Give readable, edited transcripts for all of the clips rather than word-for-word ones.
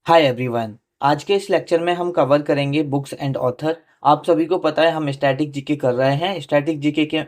Hi everyone. आज के इस लेक्चर में हम कवर करेंगे बुक्स एंड ऑथर। आप सभी को पता है हम स्टैटिक जीके कर रहे हैं। स्टैटिक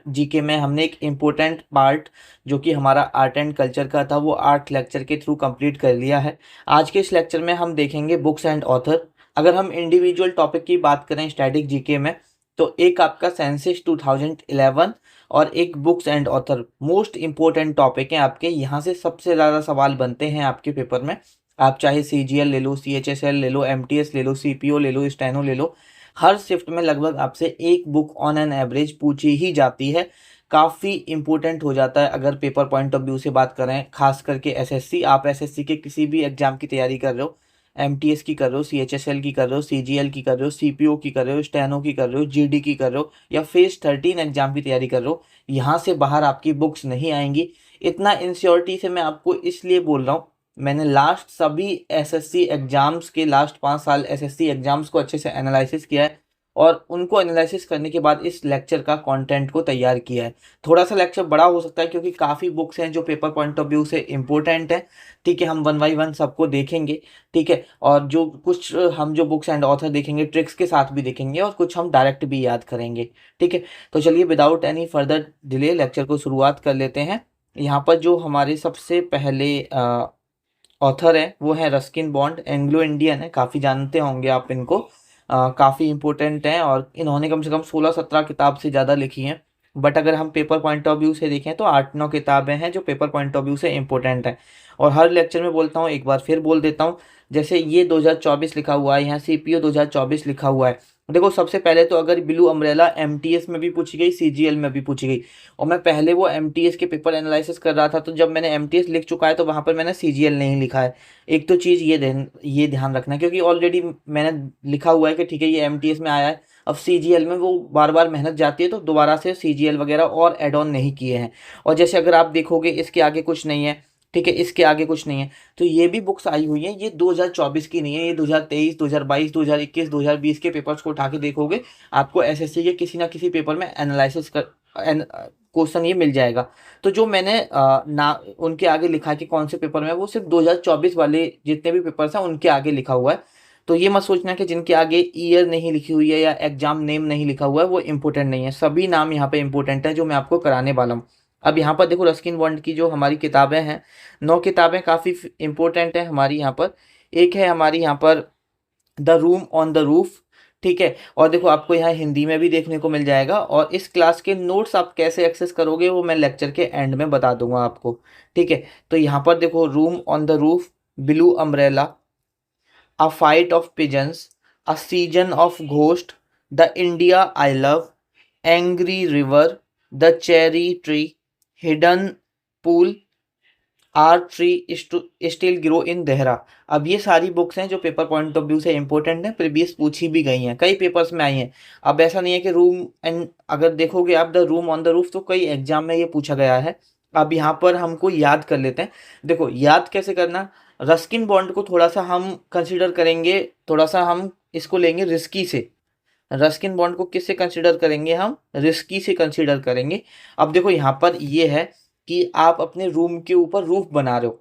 जीके में हमने एक इम्पोर्टेंट पार्ट जो कि हमारा आर्ट एंड कल्चर का था वो आर्ट लेक्चर के थ्रू कंप्लीट कर लिया है। आज के इस लेक्चर में हम देखेंगे बुक्स एंड ऑथर। अगर हम इंडिविजुअल टॉपिक की बात करें स्टैटिक जीके में तो एक आपका सेंसस 2011 और एक books and author most important topic है आपके। यहाँ से सबसे ज़्यादा सवाल बनते हैं आपके पेपर में। आप चाहे CGL ले लो, CHSL ले लो, MTS ले लो, CPO ले लो, स्टेनो ले लो, हर शिफ्ट में लगभग आपसे एक बुक ऑन एन एवरेज पूछी ही जाती है। काफ़ी इंपॉर्टेंट हो जाता है अगर पेपर पॉइंट ऑफ व्यू से बात करें, खास करके SSC। आप SSC के किसी भी एग्जाम की तैयारी कर रहे हो, MTS की कर रहे हो, CHSL की कर रहे हो, CGL की कर रहे हो, CPO की कर रहे हो, स्टेनो की कर रहे हो, GD की कर रहे हो या फेज 13 एग्जाम की तैयारी कर रहे हो, यहाँ से बाहर आपकी बुक्स नहीं आएंगी। इतना इंश्योरिटी से मैं आपको इसलिए बोल रहा हूँ, मैंने लास्ट सभी SSC एग्जाम्स के लास्ट 5 साल SSC एग्जाम्स को अच्छे से एनालिसिस किया है और उनको एनालिसिस करने के बाद इस लेक्चर का कंटेंट को तैयार किया है। थोड़ा सा लेक्चर बड़ा हो सकता है क्योंकि काफ़ी बुक्स हैं जो पेपर पॉइंट ऑफ व्यू से इम्पोर्टेंट है। ठीक है, हम वन बाई वन सबको देखेंगे। ठीक है, और जो कुछ हम जो बुक्स एंड ऑथर देखेंगे ट्रिक्स के साथ भी देखेंगे और कुछ हम डायरेक्ट भी याद करेंगे। ठीक है, तो चलिए without any further delay lecture को शुरुआत कर लेते हैं। यहाँ पर जो हमारे सबसे पहले ऑथर है वो है रस्किन बॉन्ड। एंग्लो इंडियन है, काफ़ी जानते होंगे आप इनको। काफ़ी इंपॉर्टेंट हैं और इन्होंने कम से कम 16-17 किताब से ज़्यादा लिखी हैं। बट अगर हम पेपर पॉइंट ऑफ व्यू से देखें तो 8-9 किताबें हैं जो पेपर पॉइंट ऑफ व्यू से इंपॉर्टेंट हैं। और हर लेक्चर में बोलता हूँ, एक बार फिर बोल देता हूँ, जैसे ये 2024 लिखा हुआ है, यहाँ CPO 2024 लिखा हुआ है। देखो सबसे पहले तो अगर ब्लू अम्ब्रेला MTS में भी पूछी गई, CGL में भी पूछी गई, और मैं पहले वो MTS के पेपर एनालिसिस कर रहा था तो जब मैंने MTS लिख चुका है तो वहाँ पर मैंने CGL नहीं लिखा है। एक तो चीज़ ये ध्यान रखना है क्योंकि ऑलरेडी मैंने लिखा हुआ है कि ठीक है ये MTS में आया है। अब CGL में वो बार बार मेहनत जाती है तो दोबारा से CGL वगैरह और एड ऑन नहीं किए हैं। और जैसे अगर आप देखोगे इसके आगे कुछ नहीं है, ठीक है, इसके आगे कुछ नहीं है, तो ये भी बुक्स आई हुई हैं, ये 2024 की नहीं है, ये 2023, 2022, 2021, 2020 के पेपर्स को उठा के देखोगे आपको SSC के किसी ना किसी पेपर में एनालिसिस कर क्वेश्चन ये मिल जाएगा। तो जो मैंने ना उनके आगे लिखा कि कौन से पेपर में, वो सिर्फ 2024 वाले जितने भी पेपर्स हैं उनके आगे लिखा हुआ है। तो ये मत सोचना कि जिनके आगे ईयर नहीं लिखी हुई है या एग्जाम नेम नहीं लिखा हुआ है वो इंपॉर्टेंट नहीं है। सभी नाम यहाँ पे इंपॉर्टेंट है जो मैं आपको कराने वाला हूँ। अब यहाँ पर देखो रस्किन बॉन्ड की जो हमारी किताबें हैं, 9 किताबें काफ़ी इंपॉर्टेंट है हमारी यहाँ पर। एक है हमारी यहाँ पर the room on the roof. ठीक है, और देखो आपको यहाँ हिंदी में भी देखने को मिल जाएगा और इस क्लास के नोट्स आप कैसे एक्सेस करोगे वो मैं लेक्चर के एंड में बता दूंगा आपको। ठीक है, तो यहाँ पर देखो room on the roof, blue umbrella, a fight of pigeons, a season of ghost, the India I love, angry river, the cherry tree, hidden pool, our tree still grow in Dehra. अब ये सारी बुक्स हैं जो paper point of view से important हैं, previous पूछी भी गई हैं, कई पेपर्स में आई हैं। अब ऐसा नहीं है कि रूम एंड, अगर देखोगे आप the room on the roof तो कई एग्जाम में ये पूछा गया है। अब यहाँ पर हमको याद कर लेते हैं। देखो याद कैसे करना, रस्किन बॉन्ड को थोड़ा सा हम कंसिडर करेंगे, थोड़ा सा हम इसको लेंगे रिस्की से। रस्किन बॉन्ड को किससे कंसिडर करेंगे, हम रिस्की से कंसिडर करेंगे। अब देखो यहाँ पर ये है कि आप अपने रूम के ऊपर रूफ बना रहे हो,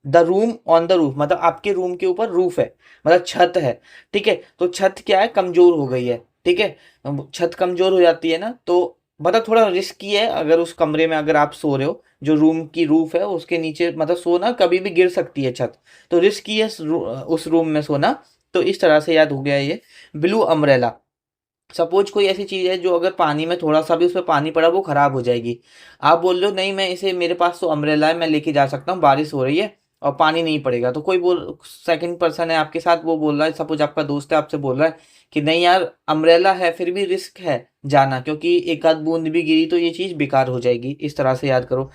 the room on the roof मतलब आपके रूम के ऊपर रूफ है, मतलब छत है। ठीक है, तो छत क्या है, कमजोर हो गई है। ठीक है, छत कमजोर हो जाती है ना तो मतलब थोड़ा रिस्की है। अगर उस कमरे में अगर आप सो रहे हो, जो रूम की रूफ है उसके नीचे मतलब सोना, कभी भी गिर सकती है छत, तो रिस्की है उस रूम में सोना। तो इस तरह से याद हो गया ये। ब्लू अम्ब्रेला, सपोज कोई ऐसी चीज़ है जो अगर पानी में थोड़ा सा भी उस पर पानी पड़ा वो ख़राब हो जाएगी। आप बोल रहे हो नहीं मैं इसे, मेरे पास तो अम्ब्रेला है मैं लेके जा सकता हूँ, बारिश हो रही है और पानी नहीं पड़ेगा, तो कोई बोल सेकंड पर्सन है आपके साथ, वो बोल रहा है, सपोज आपका दोस्त है आपसे बोल रहा है कि नहीं यार अम्ब्रेला है फिर भी रिस्क है जाना, क्योंकि एक आध बूंद भी गिरी तो ये चीज़ बेकार हो जाएगी। इस तरह से याद करो।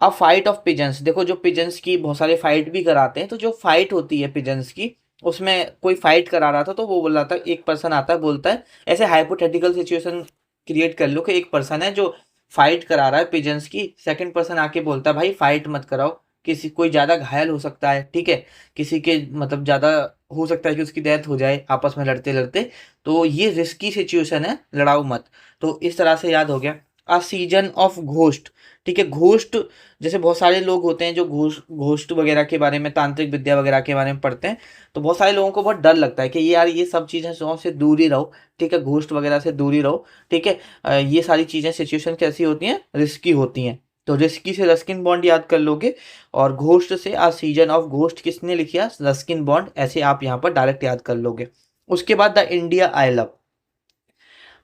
अब फाइट ऑफ पिजन्स, देखो जो पिजन्स की बहुत सारे फाइट भी कराते हैं, तो जो फाइट होती है पिजन्स की, उसमें कोई फाइट करा रहा था तो वो बोल रहा था, एक पर्सन आता है बोलता है, ऐसे हाइपोथेटिकल सिचुएशन क्रिएट कर लो कि एक पर्सन है जो फाइट करा रहा है पिजन्स की, सेकंड पर्सन आके बोलता है भाई फाइट मत कराओ, किसी कोई ज़्यादा घायल हो सकता है। ठीक है, किसी के मतलब ज़्यादा हो सकता है कि उसकी डेथ हो जाए आपस में लड़ते लड़ते, तो ये रिस्की सिचुएशन है, लड़ाओ मत। तो इस तरह से याद हो गया। अ सीजन ऑफ घोस्ट। ठीक है, घोस्ट जैसे बहुत सारे लोग होते हैं जो घोस्ट घोस्ट वगैरह के बारे में, तांत्रिक विद्या वगैरह के बारे में पढ़ते हैं, तो बहुत सारे लोगों को बहुत डर लगता है कि यार ये सब चीज़ें से दूर ही रहो। ठीक है, घोस्ट वगैरह से दूर ही रहो। ठीक है, ये सारी चीज़ें सिचुएशन कैसी होती हैं, रिस्की होती हैं। तो रिस्की से रस्किन बॉन्ड याद कर लोगे, और घोस्ट से आ सीजन ऑफ घोस्ट किसने लिखा, रस्किन बॉन्ड, ऐसे आप यहाँ पर डायरेक्ट याद कर लोगे। उसके बाद द इंडिया आई लव,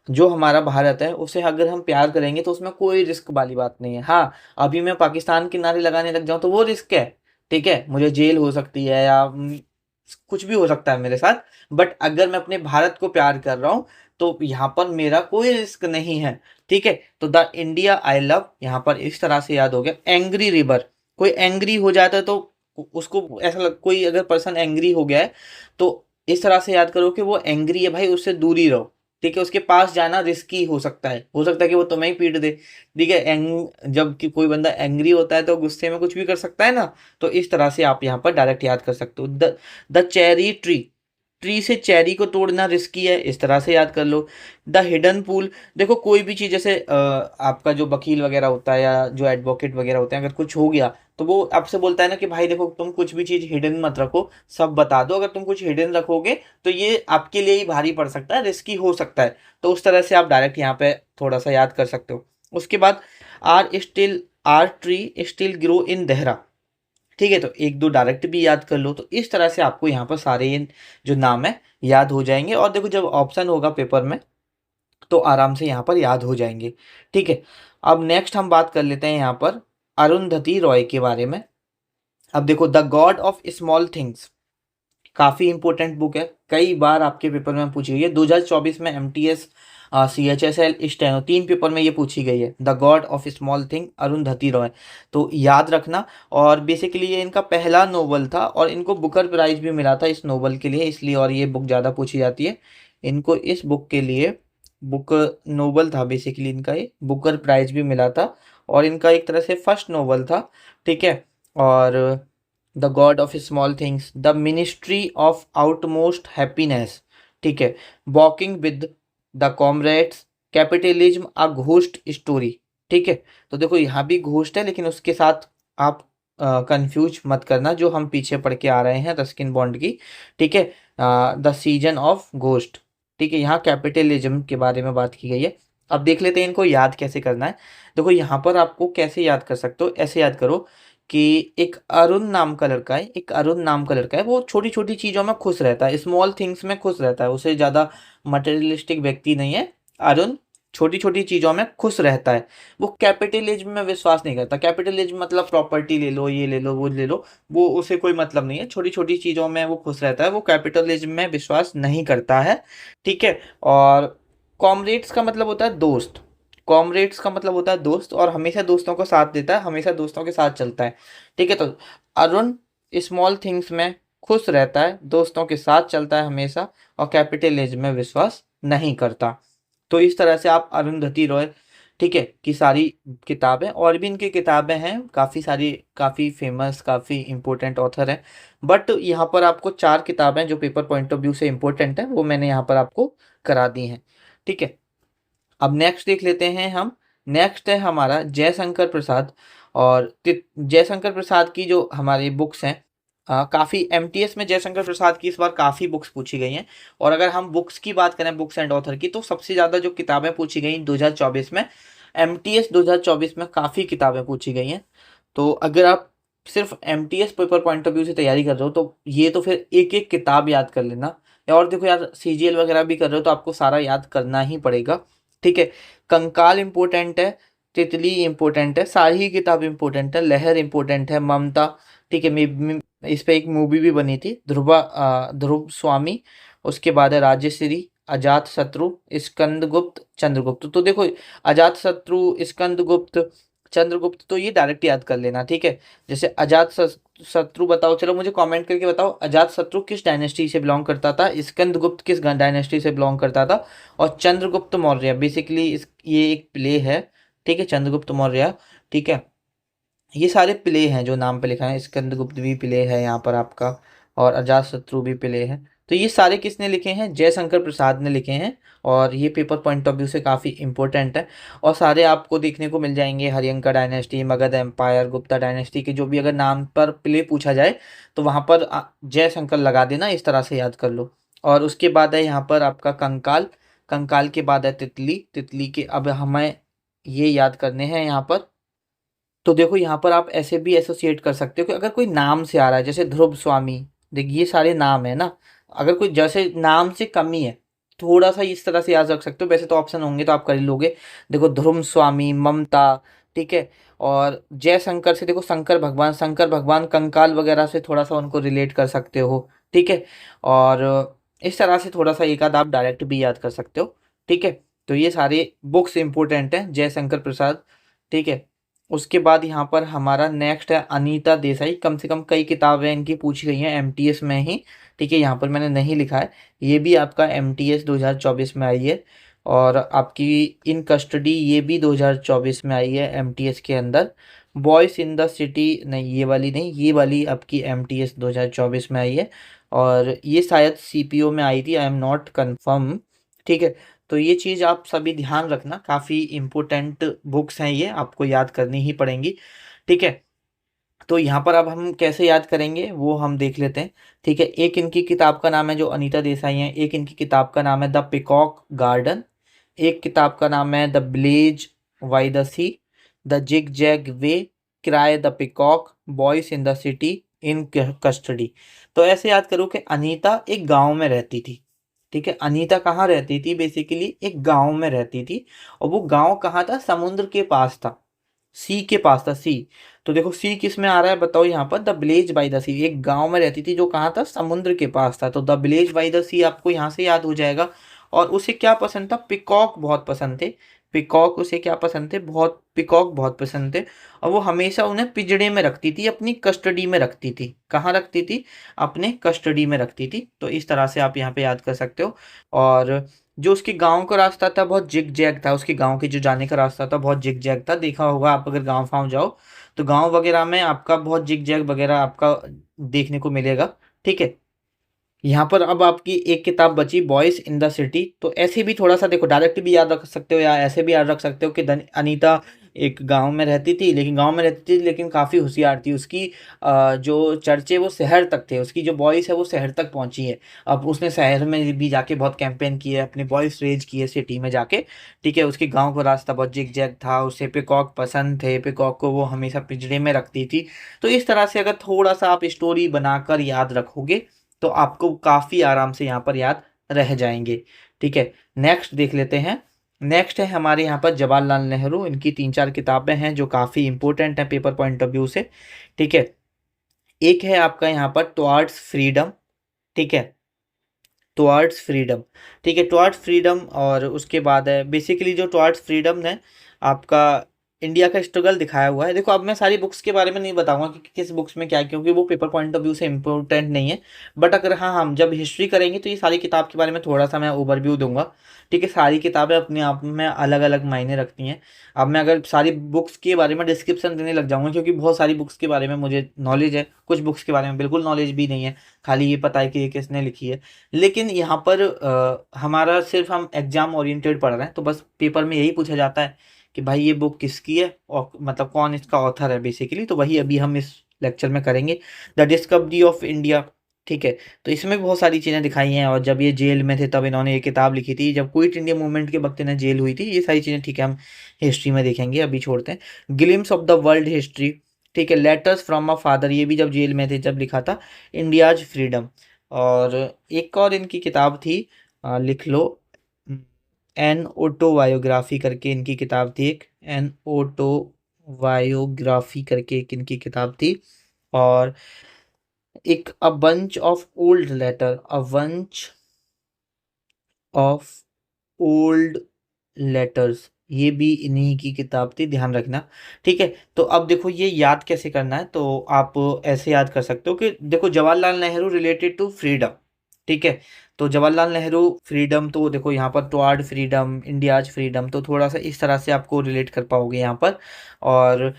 जो हमारा भारत है उसे अगर हम प्यार करेंगे तो उसमें कोई रिस्क वाली बात नहीं है। हाँ, अभी मैं पाकिस्तान के नारे लगाने लग जाऊं तो वो रिस्क है। ठीक है, मुझे जेल हो सकती है या कुछ भी हो सकता है मेरे साथ। बट अगर मैं अपने भारत को प्यार कर रहा हूँ तो यहाँ पर मेरा कोई रिस्क नहीं है। ठीक है, तो द इंडिया आई लव यहाँ पर इस तरह से याद हो गया। एंग्री रिवर, कोई एंग्री हो जाता है तो उसको ऐसा कोई अगर पर्सन एंग्री हो गया है तो इस तरह से याद करो कि वो एंग्री है भाई, उससे दूरी रहो। ठीक है, उसके पास जाना रिस्की हो सकता है कि वो तुम्हें ही पीट दे। ठीक है, जब कि कोई बंदा एंग्री होता है तो गुस्से में कुछ भी कर सकता है ना। तो इस तरह से आप यहाँ पर डायरेक्ट याद कर सकते हो। द चेरी ट्री, ट्री से चेरी को तोड़ना रिस्की है, इस तरह से याद कर लो। द हिडन पूल, देखो कोई भी चीज़ जैसे आपका जो वकील वगैरह होता है या जो एडवोकेट वगैरह होते हैं, अगर कुछ हो गया तो वो आपसे बोलता है ना कि भाई देखो तुम कुछ भी चीज़ हिडन मत रखो, सब बता दो। अगर तुम कुछ हिडन रखोगे तो ये आपके लिए ही भारी पड़ सकता है, रिस्की हो सकता है। तो उस तरह से आप डायरेक्ट यहाँ पे थोड़ा सा याद कर सकते हो। उसके बाद our tree still grow in Dehra. ठीक है, तो एक दो डायरेक्ट भी याद कर लो। तो इस तरह से आपको यहाँ पर सारे ये जो नाम है याद हो जाएंगे, और देखो जब ऑप्शन होगा पेपर में तो आराम से यहाँ पर याद हो जाएंगे। ठीक है, अब नेक्स्ट हम बात कर लेते हैं यहाँ पर अरुंधति रॉय के बारे में। अब देखो the God of small things, काफ़ी इंपॉर्टेंट बुक है, कई बार आपके पेपर में पूछी गई है। 2024 में MTS CHSL स्टेनो 3 पेपर में ये पूछी गई है, the God of small thing, Arundhati Roy. तो याद रखना। और बेसिकली ये इनका पहला नोवेल था और इनको बुकर प्राइज भी मिला था इस नोवेल के लिए, इसलिए और ये बुक ज़्यादा पूछी जाती है। इनको इस बुक के लिए, बुक नोवेल था बेसिकली इनका, ये बुकर प्राइज भी मिला था और इनका एक तरह से फर्स्ट नोवेल था। ठीक है, और the God of small things, the ministry of outmost happiness. ठीक है, walking with the comrades, capitalism a ghost story. ठीक है, तो देखो यहाँ भी घोस्ट है लेकिन उसके साथ आप कंफ्यूज मत करना, जो हम पीछे पढ़ के आ रहे हैं रस्किन बॉन्ड की। ठीक है, द सीजन ऑफ घोस्ट। ठीक है, यहाँ कैपिटलिज्म के बारे में बात की गई है। अब देख लेते हैं इनको याद कैसे करना है। देखो यहाँ पर आपको कैसे याद कर सकते हो, ऐसे याद करो कि एक अरुण नाम का लड़का है, एक अरुण नाम का लड़का है, वो छोटी छोटी चीज़ों में खुश रहता है, स्मॉल थिंग्स में खुश रहता है, उसे ज़्यादा मटेरियलिस्टिक व्यक्ति नहीं है अरुण, छोटी छोटी चीज़ों में खुश रहता है। वो कैपिटलिज्म में विश्वास नहीं करता। कैपिटलिज्म मतलब प्रॉपर्टी ले लो, ये ले लो, वो ले लो, वो उसे कोई मतलब नहीं है। छोटी छोटी चीज़ों में वो खुश रहता है, वो कैपिटलिज्म में विश्वास नहीं करता है। ठीक है, और कॉमरेड्स का मतलब होता है दोस्त, कॉमरेड्स का मतलब होता है दोस्त, और हमेशा दोस्तों को साथ देता है, हमेशा दोस्तों के साथ चलता है। ठीक है, तो अरुण स्मॉल थिंग्स में खुश रहता है, दोस्तों के साथ चलता है हमेशा, और कैपिटलिज्म में विश्वास नहीं करता। तो इस तरह से आप अरुंधति रॉय, ठीक है, की सारी किताबें, और भी इनकी किताबें हैं काफ़ी सारी, काफ़ी फेमस, काफ़ी इंपॉर्टेंट ऑथर हैं। बट यहाँ पर आपको 4 किताबें जो पेपर पॉइंट ऑफ व्यू से इंपॉर्टेंट है वो मैंने यहाँ पर आपको करा दी हैं। ठीक है, अब नेक्स्ट देख लेते हैं हम। नेक्स्ट है हमारा जयशंकर प्रसाद, और जयशंकर प्रसाद की जो हमारी बुक्स हैं, काफ़ी MTS में जयशंकर प्रसाद की इस बार काफ़ी बुक्स पूछी गई हैं। और अगर हम बुक्स की बात करें, बुक्स एंड ऑथर की, तो सबसे ज़्यादा जो किताबें पूछी गई 2024 में, MTS 2024 में काफ़ी किताबें पूछी गई हैं। तो अगर आप सिर्फ MTS paper point of view से तैयारी कर रहे हो तो ये तो फिर एक एक किताब याद कर लेना। और देखो यार CGL वगैरह भी कर रहे हो तो आपको सारा याद करना ही पड़ेगा। ठीक है, कंकाल इम्पोर्टेंट है, तितली इम्पोर्टेंट है, सारी ही किताब इम्पोर्टेंट है, लहर इम्पोर्टेंट है, ममता। ठीक है, इस पे एक मूवी भी बनी थी, ध्रुव स्वामी। उसके बाद है राजश्री, अजात शत्रु, स्कंदगुप्त, चंद्रगुप्त। तो देखो अजात शत्रु, स्कंदगुप्त, चंद्रगुप्त, तो ये डायरेक्ट याद कर लेना। ठीक है, जैसे शत्रु बताओ, चलो मुझे कमेंट करके बताओ अजात शत्रु किस डायनेस्टी से बिलोंग करता था, स्कंदगुप्त किस डायनेस्टी से बिलोंग करता था, और चंद्रगुप्त मौर्य बेसिकली ये एक प्ले है। ठीक है, चंद्रगुप्त मौर्य। ठीक है, ये सारे प्ले हैं जो नाम पे लिखा है, स्कंदगुप्त भी प्ले है यहाँ पर आपका, और अजातशत्रु भी प्ले है। तो ये सारे किसने लिखे हैं? जयशंकर प्रसाद ने लिखे हैं, और ये पेपर पॉइंट ऑफ व्यू से काफ़ी इंपॉर्टेंट है। और सारे आपको देखने को मिल जाएंगे, Haryanka dynasty, Magadh empire, Gupta dynasty के जो भी अगर नाम पर प्ले पूछा जाए तो वहाँ पर जयशंकर लगा देना, इस तरह से याद कर लो। और उसके बाद है यहाँ पर आपका कंकाल, कंकाल के बाद है तितली, तितली के अब हमें ये याद करने हैं यहाँ पर। तो देखो यहाँ पर आप ऐसे भी एसोसिएट कर सकते हो कि अगर कोई नाम से आ रहा है, जैसे ध्रुव स्वामी, देखिए ये सारे नाम है ना, अगर कोई जैसे नाम से कमी है, थोड़ा सा इस तरह से याद रख सकते हो। वैसे तो ऑप्शन होंगे तो आप कर ही लोगे। देखो ध्रुव स्वामी, ममता, ठीक है। और जयशंकर से देखो शंकर भगवान, शंकर भगवान कंकाल वगैरह से थोड़ा सा उनको रिलेट कर सकते हो, ठीक है। और इस तरह से थोड़ा सा एक आध आप डायरेक्ट भी याद कर सकते हो, ठीक है। तो ये सारे बुक्स इंपॉर्टेंट हैं, जयशंकर प्रसाद, ठीक है। उसके बाद यहाँ पर हमारा नेक्स्ट है अनीता देसाई। कम से कम कई किताबें इनकी पूछी गई हैं एमटीएस में ही, ठीक है। यहाँ पर मैंने नहीं लिखा है, ये भी आपका एमटीएस 2024 में आई है। और आपकी इन कस्टडी ये भी 2024 में आई है एमटीएस के अंदर। बॉयस इन द सिटी, नहीं ये वाली नहीं, ये वाली आपकी एमटीएस 2024 में आई है। और ये शायद सीपीओ में आई थी, आई एम नॉट कन्फर्म, ठीक है। तो ये चीज़ आप सभी ध्यान रखना, काफ़ी इम्पोर्टेंट बुक्स हैं, ये आपको याद करनी ही पड़ेंगी, ठीक है। तो यहाँ पर अब हम कैसे याद करेंगे वो हम देख लेते हैं, ठीक है। एक इनकी किताब का नाम है जो अनीता देसाई हैं, एक इनकी किताब का नाम है द पिकॉक गार्डन, एक किताब का नाम है the blaze by the sea, the zigzag way, cry the peacock, boys in the city, in custody. तो ऐसे याद करो कि अनीता एक गांव में रहती थी, ठीक है। अनीता कहाँ रहती थी? बेसिकली एक गांव में रहती थी, और वो गांव कहाँ था? समुद्र के पास था, सी के पास था, सी। तो देखो सी किस में आ रहा है बताओ यहाँ पर? द विलेज बाय द सी, एक गांव में रहती थी जो कहाँ था? समुद्र के पास था। तो द विलेज बाय द सी आपको यहाँ से याद हो जाएगा। और उसे क्या पसंद था? पिकॉक बहुत पसंद थे। पिकॉक उसे क्या पसंद थे? बहुत, पिकॉक बहुत पसंद थे। और वो हमेशा उन्हें पिंजड़े में रखती थी, अपनी कस्टडी में रखती थी। कहाँ रखती थी? अपने कस्टडी में रखती थी। तो इस तरह से आप यहाँ पे याद कर सकते हो। और जो उसके गाँव का रास्ता था बहुत जिग जैग था, उसके गाँव के जो जाने का रास्ता था बहुत जिग जैग था। देखा होगा आप अगर गाँव फाँव जाओ तो गाँव वगैरह में आपका बहुत जिग जैग वगैरह आपका देखने को मिलेगा, ठीक है। यहाँ पर अब आपकी एक किताब बची, बॉयज इन द सिटी। तो ऐसे भी थोड़ा सा देखो, डायरेक्ट भी याद रख सकते हो या ऐसे भी याद रख सकते हो कि अनीता एक गांव में रहती थी, लेकिन गांव में रहती थी लेकिन काफ़ी होशियार थी। उसकी जो चर्चे वो शहर तक थे, उसकी जो वॉइस है वो शहर तक पहुंची है। अब उसने शहर में भी जाके बहुत कैंपेन किए, अपने वॉइस रेज किए सिटी में जाके, ठीक है। उसके गाँव का रास्ता बहुत जिग जैग था, उसे पिकॉक पसंद थे, पिकॉक को वो हमेशा पिंजरे में रखती थी। तो इस तरह से अगर थोड़ा सा आप स्टोरी बनाकर याद रखोगे तो आपको काफ़ी आराम से यहाँ पर याद रह जाएंगे, ठीक है। नेक्स्ट देख लेते हैं। नेक्स्ट है हमारे यहाँ पर जवाहरलाल नेहरू। इनकी 3-4 किताबें हैं जो काफ़ी इंपॉर्टेंट हैं पेपर पॉइंट ऑफ व्यू से, ठीक है। एक है आपका यहाँ पर टुवर्ड्स फ्रीडम, ठीक है, टुवर्ड्स फ्रीडम, ठीक है, टुवर्ड्स फ्रीडम। और उसके बाद है बेसिकली जो टुवर्ड्स फ्रीडम है आपका इंडिया का स्ट्रगल दिखाया हुआ है। देखो अब मैं सारी बुक्स के बारे में नहीं बताऊंगा कि किस बुक्स में क्या है, क्योंकि वो पेपर पॉइंट ऑफ व्यू से इम्पोर्टेंट नहीं है। बट अगर हाँ हम जब हिस्ट्री करेंगे तो ये सारी किताब के बारे में थोड़ा सा मैं ओवरव्यू दूंगा, ठीक है। सारी किताबें अपने आप में अलग अलग मायने रखती हैं। अब मैं अगर सारी बुक्स के बारे में डिस्क्रिप्शन देने लग जाऊंगा, क्योंकि बहुत सारी बुक्स के बारे में मुझे नॉलेज है, कुछ बुक्स के बारे में बिल्कुल नॉलेज भी नहीं है, खाली ये पता है कि ये किसने लिखी है। लेकिन यहाँ पर हमारा सिर्फ हम एग्जाम ओरिएंटेड पढ़ रहे हैं, तो बस पेपर में यही पूछा जाता है कि भाई ये बुक किसकी है और मतलब कौन इसका ऑथर है बेसिकली। तो वही अभी हम इस लेक्चर में करेंगे, द डिस्कवरी ऑफ इंडिया, ठीक है। तो इसमें बहुत सारी चीज़ें दिखाई हैं, और जब ये जेल में थे तब इन्होंने ये किताब लिखी थी, जब क्विट इंडिया मूवमेंट के वक्त इन्हें जेल हुई थी, ये सारी चीज़ें, ठीक है, हम हिस्ट्री में देखेंगे, अभी छोड़ते हैं। Glimpse of the world history, ठीक है। लेटर्स फ्रॉम अ फादर, ये भी जब जेल में थे जब लिखा था। India's freedom. और एक और इनकी किताब थी, लिख लो, एन ऑटोबायोग्राफी करके इनकी किताब थी एक, एन ऑटोबायोग्राफी करके एक इनकी किताब थी। और एक a bunch of old letter, a bunch of old letters, ये भी इन्हीं की किताब थी, ध्यान रखना, ठीक है। तो अब देखो ये याद कैसे करना है, तो आप ऐसे याद कर सकते हो कि देखो Jawaharlal Nehru related to freedom, ठीक है। तो जवाहरलाल नेहरू फ्रीडम, तो देखो यहाँ पर टुवर्ड फ्रीडम, इंडियाज फ्रीडम, तो थोड़ा सा इस तरह से आपको रिलेट कर पाओगे यहाँ पर। और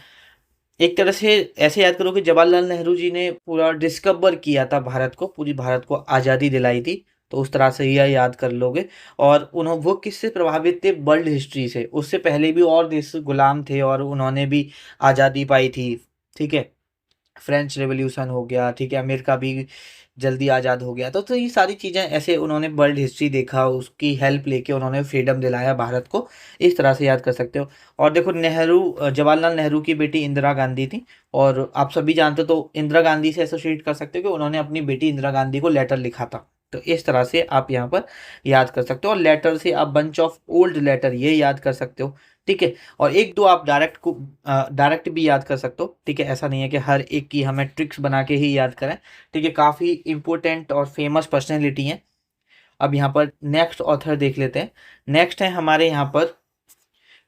एक तरह से ऐसे याद करो कि जवाहरलाल नेहरू जी ने पूरा डिस्कवर किया था भारत को, पूरी भारत को आज़ादी दिलाई थी, तो उस तरह से यह याद कर लोगे। और वो किससे प्रभावित थे? वर्ल्ड हिस्ट्री से। उससे पहले भी और देश गुलाम थे और उन्होंने भी आज़ादी पाई थी, ठीक है। फ्रेंच रेवोल्यूशन हो गया, ठीक है, अमेरिका भी जल्दी आज़ाद हो गया, तो ये सारी चीज़ें ऐसे उन्होंने वर्ल्ड हिस्ट्री देखा, उसकी हेल्प लेके उन्होंने फ्रीडम दिलाया भारत को, इस तरह से याद कर सकते हो। और देखो जवाहरलाल नेहरू की बेटी इंदिरा गांधी थी, और आप सभी जानते हो, तो इंदिरा गांधी से एसोसिएट कर सकते हो कि उन्होंने अपनी बेटी इंदिरा गांधी को लेटर लिखा था। तो इस तरह से आप यहाँ पर याद कर सकते हो, और लेटर से आप बंच ऑफ ओल्ड लेटर ये याद कर सकते हो, ठीक है। और एक दो आप डायरेक्ट भी याद कर सकते हो, ठीक है। ऐसा नहीं है कि हर एक की हमें ट्रिक्स बना के ही याद करें, ठीक है। काफ़ी इंपॉर्टेंट और फेमस पर्सनैलिटी हैं। अब यहाँ पर नेक्स्ट ऑथर देख लेते हैं। नेक्स्ट है हमारे यहाँ पर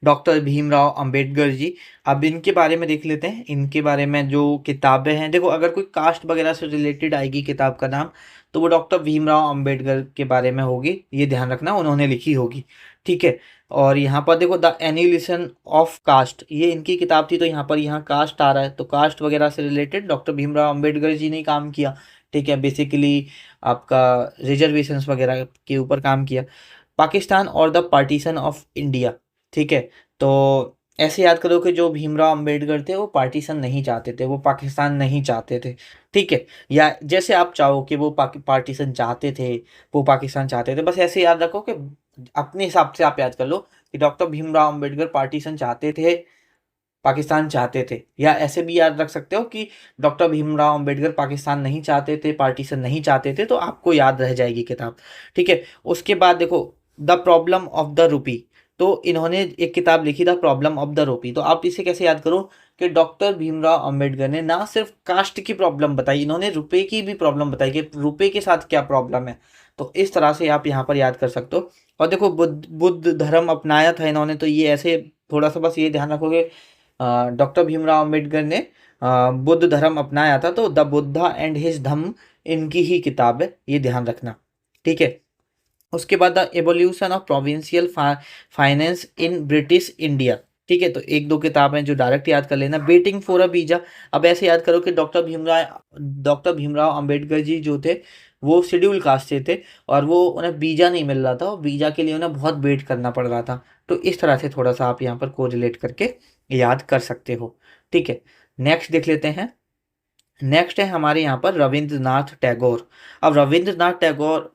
डॉक्टर भीमराव अंबेडकर जी। अब इनके बारे में देख लेते हैं। इनके बारे में जो किताबें हैं, देखो अगर कोई कास्ट वगैरह से रिलेटेड आएगी किताब का नाम, तो वो डॉक्टर भीमराव अंबेडकर के बारे में होगी, ये ध्यान रखना, उन्होंने लिखी होगी, ठीक है। और यहाँ पर देखो द एनिलिसन ऑफ कास्ट, ये इनकी किताब थी, तो यहाँ पर यहाँ कास्ट आ रहा है, तो कास्ट वगैरह से रिलेटेड डॉक्टर भीमराव अंबेडकर जी ने काम किया, ठीक है। बेसिकली आपका रिजर्वेशंस वगैरह के ऊपर काम किया। पाकिस्तान और द पार्टीशन ऑफ इंडिया, ठीक है। तो ऐसे याद करो कि जो भीमराव अंबेडकर थे वो पार्टीशन नहीं चाहते थे, वो पाकिस्तान नहीं चाहते थे, ठीक है। या जैसे आप चाहो कि वो पार्टीशन चाहते थे, वो पाकिस्तान चाहते थे, बस ऐसे याद रखो कि अपने हिसाब से आप याद कर लो कि डॉक्टर भीमराव अंबेडकर पार्टीशन चाहते थे, पाकिस्तान चाहते थे। या ऐसे भी याद रख सकते हो कि डॉक्टर भीमराव अंबेडकर पाकिस्तान नहीं चाहते थे, पार्टीशन नहीं चाहते थे, तो आपको याद रह जाएगी किताब, ठीक है। उसके बाद देखो the problem of the rupee, तो इन्होंने एक किताब लिखी the problem of the rupee. तो आप इसे कैसे याद करो कि डॉक्टर भीमराव अंबेडकर ने ना सिर्फ कास्ट की प्रॉब्लम बताई, इन्होंने रुपए की भी प्रॉब्लम बताई कि रुपए के साथ क्या प्रॉब्लम है। तो इस तरह से आप यहाँ पर याद कर सकते हो। और देखो बुद्ध धर्म अपनाया था इन्होंने, तो ये ऐसे थोड़ा सा बस ये ध्यान रखोगे, डॉक्टर भीमराव अंबेडकर ने बुद्ध धर्म अपनाया था, तो द बुद्धा एंड हिज धम्म इनकी ही किताब है, ये ध्यान रखना, ठीक है। उसके बाद the evolution of provincial finance in British India, ठीक है। तो एक दो किताबें जो डायरेक्ट याद कर लेना। वेटिंग फॉर अ वीजा, अब ऐसे याद करो कि डॉक्टर भीमराव अंबेडकर जी जो थे वो शेड्यूल कास्ट से थे, और वो उन्हें वीजा नहीं मिल रहा था, और वीजा के लिए उन्हें बहुत वेट करना पड़ रहा था। तो इस तरह से थोड़ा सा आप यहाँ पर कोरिलेट करके याद कर सकते हो, ठीक है। नेक्स्ट देख लेते हैं। नेक्स्ट है हमारे यहाँ पर रविंद्रनाथ टैगोर। अब रविंद्रनाथ टैगोर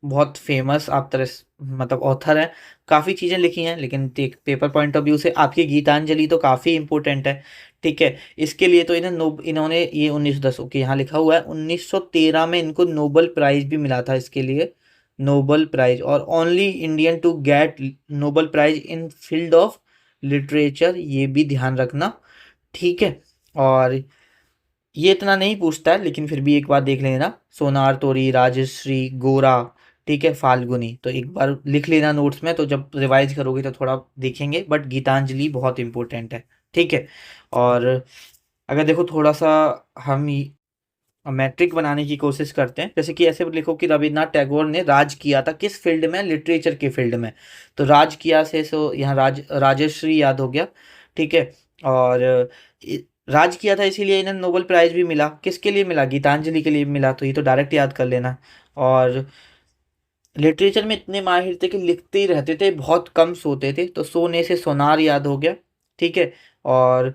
बहुत फेमस आप तरह मतलब ऑथर है, काफ़ी चीज़ें लिखी हैं, लेकिन एक पेपर पॉइंट ऑफ व्यू से आपकी गीतांजलि तो काफ़ी इंपॉर्टेंट है, ठीक है। इसके लिए तो इन्होंने ये 1910 के यहाँ लिखा हुआ है, 1913 में इनको नोबल प्राइज़ भी मिला था इसके लिए, नोबल प्राइज़, और only Indian to get Nobel prize in field of literature, ये भी ध्यान रखना, ठीक है। और ये इतना नहीं पूछता है, लेकिन फिर भी एक बार देख लेना, सोनार तोरी, राजश्री, गोरा, ठीक है, फाल्गुनी, तो एक बार लिख लेना नोट्स में, तो जब रिवाइज करोगे तो थोड़ा देखेंगे, बट गीतांजलि बहुत इंपॉर्टेंट है, ठीक है। और अगर देखो थोड़ा सा हम मैट्रिक बनाने की कोशिश करते हैं, जैसे कि ऐसे लिखो कि रविन्द्रनाथ टैगोर ने राज किया था किस फील्ड में? लिटरेचर के फील्ड में। तो राज किया से सो यहाँ राजश्री याद हो गया, ठीक है। और राज किया था इसीलिए इन्हें नोबेल प्राइज भी मिला, किसके लिए मिला? गीतांजलि के लिए मिला, तो ये तो डायरेक्ट याद कर लेना। और लिटरेचर में इतने माहिर थे कि लिखते ही रहते थे, बहुत कम सोते थे, तो सोने से सोनार याद हो गया, ठीक है। और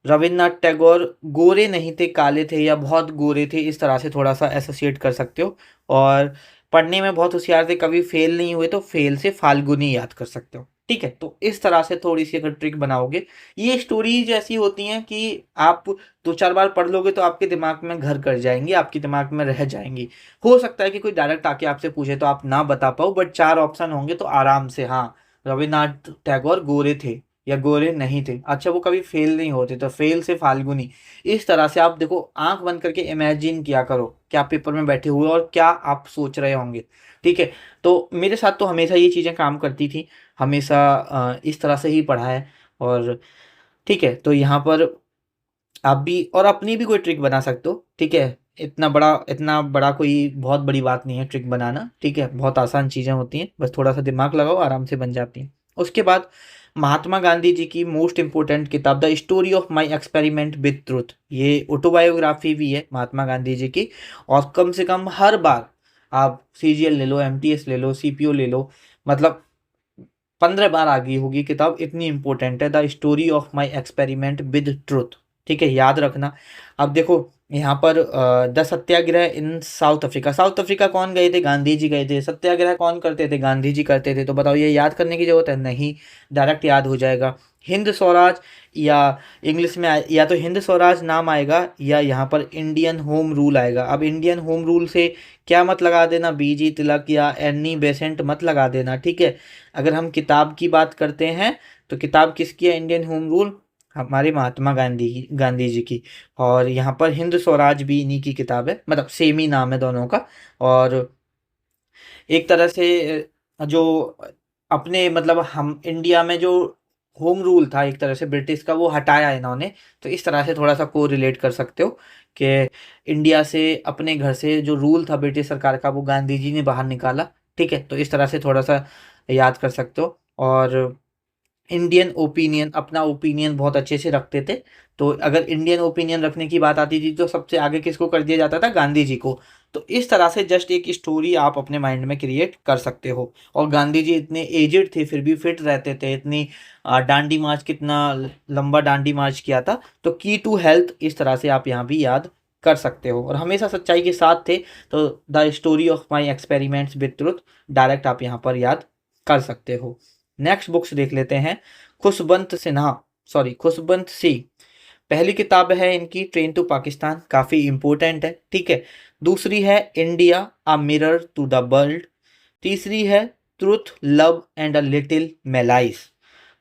रविन्द्रनाथ टैगोर गोरे नहीं थे, काले थे या बहुत गोरे थे, इस तरह से थोड़ा सा एसोसिएट कर सकते हो। और पढ़ने में बहुत होशियार थे, कभी फेल नहीं हुए, तो फेल से फाल्गुनी याद कर सकते हो, ठीक है। तो इस तरह से थोड़ी सी अगर ट्रिक बनाओगे, ये स्टोरीज ऐसी होती हैं कि आप दो चार बार पढ़ लोगे तो आपके दिमाग में घर कर जाएंगी, आपके दिमाग में रह जाएंगी। हो सकता है कि कोई डायरेक्ट आके आपसे पूछे तो आप ना बता पाओ, बट चार ऑप्शन होंगे तो आराम से, हाँ, रविन्द्रनाथ टैगोर गोरे थे या गोरे नहीं थे, अच्छा वो कभी फेल नहीं होते, तो फेल से फाल्गुनी, इस तरह से आप देखो, आंख बंद करके इमेजिन किया करो क्या पेपर में बैठे हुए और क्या आप सोच रहे होंगे, ठीक है। तो मेरे साथ तो हमेशा ये चीज़ें काम करती थी, हमेशा इस तरह से ही पढ़ा है। और ठीक है, तो यहाँ पर आप भी और अपनी भी कोई ट्रिक बना सकते हो, ठीक है। इतना बड़ा कोई बहुत बड़ी बात नहीं है ट्रिक बनाना, ठीक है, बहुत आसान चीज़ें होती हैं, बस थोड़ा सा दिमाग लगाओ, आराम से बन जाती हैं। उसके बाद महात्मा गांधी जी की मोस्ट इम्पोर्टेंट किताब the story of my experiment with truth, ये ऑटोबायोग्राफी भी है महात्मा गांधी जी की। और कम से कम हर बार आप सीजीएल ले लो, एमटीएस ले लो, सीपीओ ले लो, मतलब 15 बार आ गई होगी किताब, इतनी इंपॉर्टेंट है the story of my experiment with truth. ठीक है, याद रखना। अब देखो यहाँ पर the Satyagraha in south Africa, south Africa कौन गए थे? गांधी जी गए थे। सत्याग्रह कौन करते थे? गांधी जी करते थे। तो बताओ ये याद करने की जरूरत है? नहीं, डायरेक्ट याद हो जाएगा। हिंद स्वराज, या इंग्लिश में या तो हिंद स्वराज नाम आएगा या यहाँ पर इंडियन होम रूल आएगा। अब इंडियन होम रूल से क्या मत लगा देना, बीजी तिलक या एनी बेसेंट मत लगा देना। ठीक है, अगर हम किताब की बात करते हैं तो किताब किसकी है? इंडियन होम रूल, हमारे महात्मा गांधी जी की। और यहाँ पर हिंद स्वराज भी इन्हीं की किताब है, मतलब सेम ही नाम है दोनों का। और एक तरह से जो अपने मतलब हम इंडिया में जो होम रूल था एक तरह से ब्रिटिश का, वो हटाया इन्होंने। तो इस तरह से थोड़ा सा को रिलेट कर सकते हो कि इंडिया से, अपने घर से जो रूल था ब्रिटिश सरकार का, वो गांधी जी ने बाहर निकाला। ठीक है, तो इस तरह से थोड़ा सा याद कर सकते हो। और इंडियन ओपिनियन, अपना ओपिनियन बहुत अच्छे से रखते थे। तो अगर इंडियन ओपिनियन रखने की बात आती थी तो सबसे आगे किसको कर दिया जाता था? गांधी जी को। तो इस तरह से जस्ट एक स्टोरी आप अपने माइंड में क्रिएट कर सकते हो। और गांधी जी इतने एजेड थे फिर भी फिट रहते थे, इतनी डांडी मार्च, कितना लंबा डांडी मार्च किया था। तो की टू हेल्थ, इस तरह से आप यहाँ भी याद कर सकते हो। और हमेशा सच्चाई के साथ थे, तो the story of my experiments with truth direct आप यहाँ पर याद कर सकते हो। नेक्स्ट बुक्स देख लेते हैं। खुशबंत सिन्हा, सॉरी खुशबंत सिंह, पहली किताब है इनकी ट्रेन टू पाकिस्तान, काफ़ी इंपॉर्टेंट है। ठीक है, दूसरी है India a mirror to the world, तीसरी है truth love and a little malice,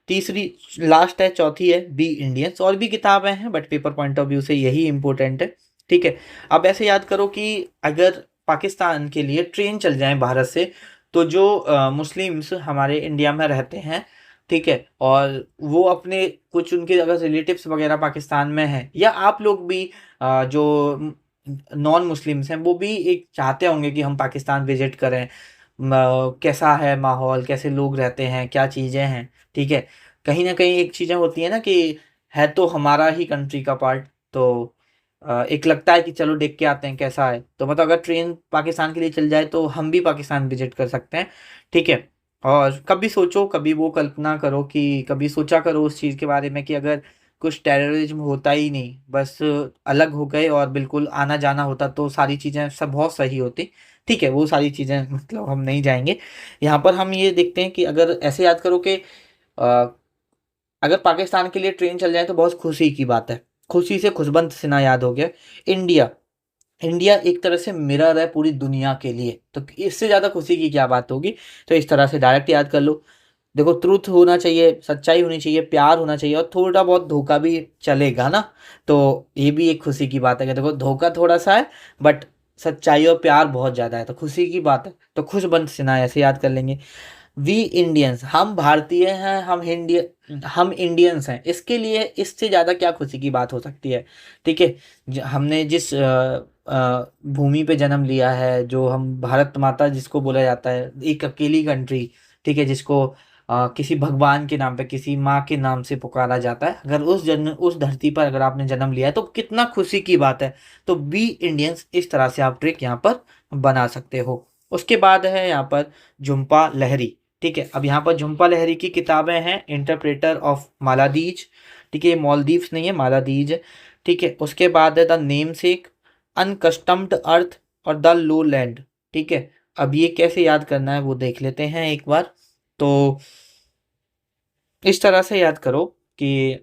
तीसरी लास्ट है, चौथी है बी इंडियंस। और भी किताबें हैं but paper point of view से यही इंपॉर्टेंट है। ठीक है, अब ऐसे याद करो कि अगर पाकिस्तान के लिए ट्रेन चल जाए भारत से, तो जो मुस्लिम्स हमारे इंडिया में रहते हैं, ठीक है, और वो अपने कुछ उनके अगर रिलेटिव्स वगैरह पाकिस्तान में हैं, या आप लोग भी जो नॉन मुस्लिम्स हैं, वो भी एक चाहते होंगे कि हम पाकिस्तान विजिट करें, कैसा है माहौल, कैसे लोग रहते हैं, क्या चीज़ें हैं। ठीक है, कहीं ना कहीं एक चीज़ें होती है ना कि है तो हमारा ही कंट्री का पार्ट, तो एक लगता है कि चलो देख के आते हैं कैसा है। तो मतलब अगर ट्रेन पाकिस्तान के लिए चल जाए तो हम भी पाकिस्तान विजिट कर सकते हैं। ठीक है, और कभी सोचो, कभी वो कल्पना करो कि कभी सोचा करो उस चीज़ के बारे में कि अगर कुछ टेररिज्म होता ही नहीं, बस अलग हो गए और बिल्कुल आना जाना होता, तो सारी चीज़ें सब बहुत सही होती। ठीक है, वो सारी चीज़ें मतलब हम नहीं जाएंगे। यहाँ पर हम ये देखते हैं कि अगर ऐसे याद करो कि अगर पाकिस्तान के लिए ट्रेन चल जाए तो बहुत खुशी की बात है। खुशी से खुशबंत सिन्हा याद हो गया। इंडिया, इंडिया एक तरह से मिरर है पूरी दुनिया के लिए, तो इससे ज़्यादा खुशी की क्या बात होगी। तो इस तरह से डायरेक्ट याद कर लो। देखो, ट्रूथ होना चाहिए, सच्चाई होनी चाहिए, प्यार होना चाहिए, और थोड़ा बहुत धोखा भी चलेगा ना। तो ये भी एक खुशी की बात है कि देखो धोखा थोड़ा सा है बट सच्चाई और प्यार बहुत ज़्यादा है, तो खुशी की बात है। तो खुशबंत सिन्हा ऐसे याद कर लेंगे। वी इंडियंस, हम भारतीय हैं, हम इंडियंस हैं, इसके लिए इससे ज़्यादा क्या खुशी की बात हो सकती है। ठीक है, हमने जिस भूमि पे जन्म लिया है, जो हम भारत माता जिसको बोला जाता है, एक अकेली कंट्री, ठीक है, जिसको किसी भगवान के नाम पे, किसी माँ के नाम से पुकारा जाता है, अगर उस धरती पर अगर आपने जन्म लिया है तो कितना खुशी की बात है। तो बी इंडियंस, इस तरह से आप ट्रिक यहाँ पर बना सकते हो। उसके बाद है यहाँ पर झुम्पा लहरी। ठीक है, अब यहाँ पर झुम्पा लहरी की किताबें हैं, इंटरप्रेटर ऑफ मालादीज। ठीक है, मालदीव्स नहीं है, मालादीज है। ठीक है, उसके बाद है द नेम सेक, अनकस्टम्ड अर्थ और द लो लैंड। ठीक है, अब ये कैसे याद करना है वो देख लेते हैं एक बार। तो इस तरह से याद करो कि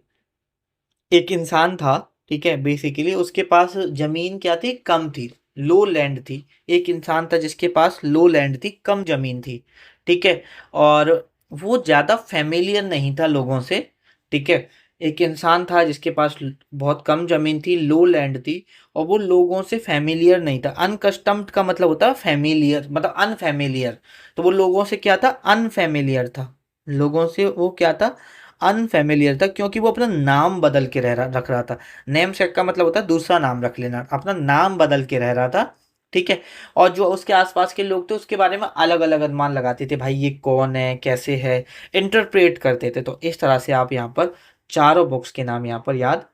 एक इंसान था, ठीक है, बेसिकली उसके पास जमीन क्या थी? कम थी, लो लैंड थी। एक इंसान था जिसके पास लो लैंड थी, कम जमीन थी। ठीक है, और वो ज़्यादा फैमिलियर नहीं था लोगों से। ठीक है, एक इंसान था जिसके पास बहुत कम जमीन थी, लो लैंड थी, और वो लोगों से फैमिलियर नहीं था। अनकस्टम्ड का मतलब होता है फैमिलियर, मतलब अनफैमिलियर। तो वो लोगों से क्या था? अनफैमिलियर था। लोगों से वो क्या था? अनफैमिलियर था, क्योंकि वो अपना नाम बदल के रख रहा था। नेम सेक का मतलब होता है दूसरा नाम रख लेना, अपना नाम बदल के रह रहा था। ठीक है। और जो उसके आसपास के लोग थे उसके बारे में अलग अलग अनुमान लगाते थे, भाई ये कौन है, कैसे है, इंटरप्रेट करते थे। तो इस तरह से आप यहाँ पर चारों बुक्स के नाम यहाँ पर याद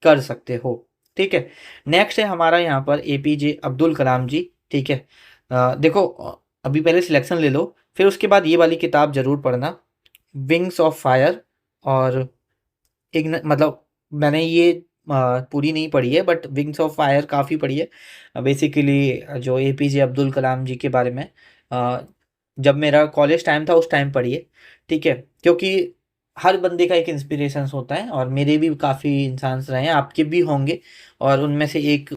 कर सकते हो। ठीक है। नेक्स्ट है हमारा यहाँ पर एपीजे अब्दुल कलाम जी। ठीक है। देखो, अभी पहले सिलेक्शन ले लो, फिर उसके बाद ये वाली किताब जरूर पढ़ना, विंग्स ऑफ फायर। और एक मतलब मैंने ये पूरी नहीं पढ़ी है, बट विंग्स ऑफ फायर काफ़ी पढ़ी है। बेसिकली जो एपीजे अब्दुल कलाम जी के बारे में अ, जब मेरा कॉलेज टाइम था उस टाइम पढ़ी है। ठीक है। क्योंकि हर बंदे का एक इंस्पिरेशंस होता है, और मेरे भी काफ़ी इंसान रहे हैं, आपके भी होंगे, और उनमें से एक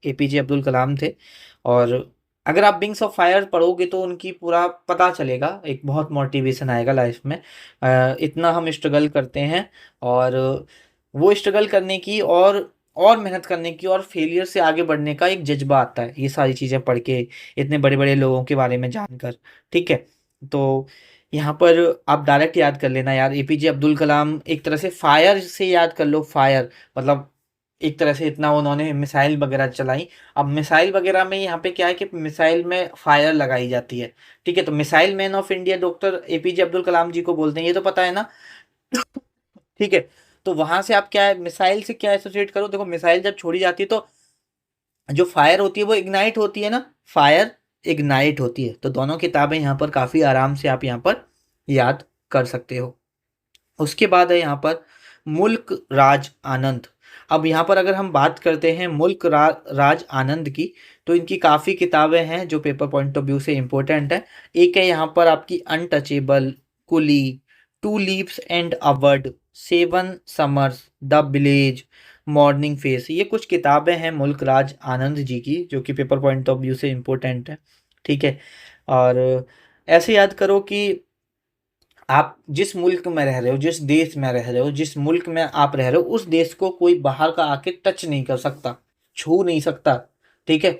एपीजे अब्दुल कलाम थे। और अगर आप विंग्स ऑफ फायर पढ़ोगे तो उनकी पूरा पता चलेगा, एक बहुत मोटिवेशन आएगा लाइफ में। इतना हम स्ट्रगल करते हैं, और वो स्ट्रगल करने की और मेहनत करने की और फेलियर से आगे बढ़ने का एक जज्बा आता है, ये सारी चीज़ें पढ़ के, इतने बड़े बड़े लोगों के बारे में जानकर। ठीक है। तो यहाँ पर आप डायरेक्ट याद कर लेना यार, एपीजे अब्दुल कलाम एक तरह से फायर से याद कर लो, फायर मतलब एक तरह से इतना उन्होंने मिसाइल वगैरह चलाई। अब मिसाइल वगैरह में यहाँ पे क्या है कि मिसाइल में फायर लगाई जाती है। ठीक है। तो missile man of India doctor APJ Abdul Kalam ji को बोलते हैं, ये तो पता है ना। ठीक है। तो वहां से आप क्या है, मिसाइल से क्या एसोसिएट करो, देखो मिसाइल जब छोड़ी जाती है तो जो फायर होती है वो इग्नाइट होती है ना, फायर इग्नाइट होती है। तो दोनों किताबें यहाँ पर काफ़ी आराम से आप यहाँ पर याद कर सकते हो। उसके बाद है यहाँ पर मुल्क राज आनंद। अब यहाँ पर अगर हम बात करते हैं राज आनंद की, तो इनकी काफ़ी किताबें हैं जो पेपर पॉइंट ऑफ व्यू से इम्पोर्टेंट है। एक है यहाँ पर आपकी untouchable, coolie, two leaves and a word, seven summers, the village, morning face. ये कुछ किताबें हैं मुल्क राज आनंद जी की जो कि पेपर पॉइंट ऑफ व्यू से इम्पोर्टेंट है। ठीक है। और ऐसे याद करो कि आप जिस मुल्क में रह रहे हो, जिस देश में रह रहे हो, जिस मुल्क में आप रह रहे हो, उस देश को कोई बाहर का आके टच नहीं कर सकता, छू नहीं सकता। ठीक है।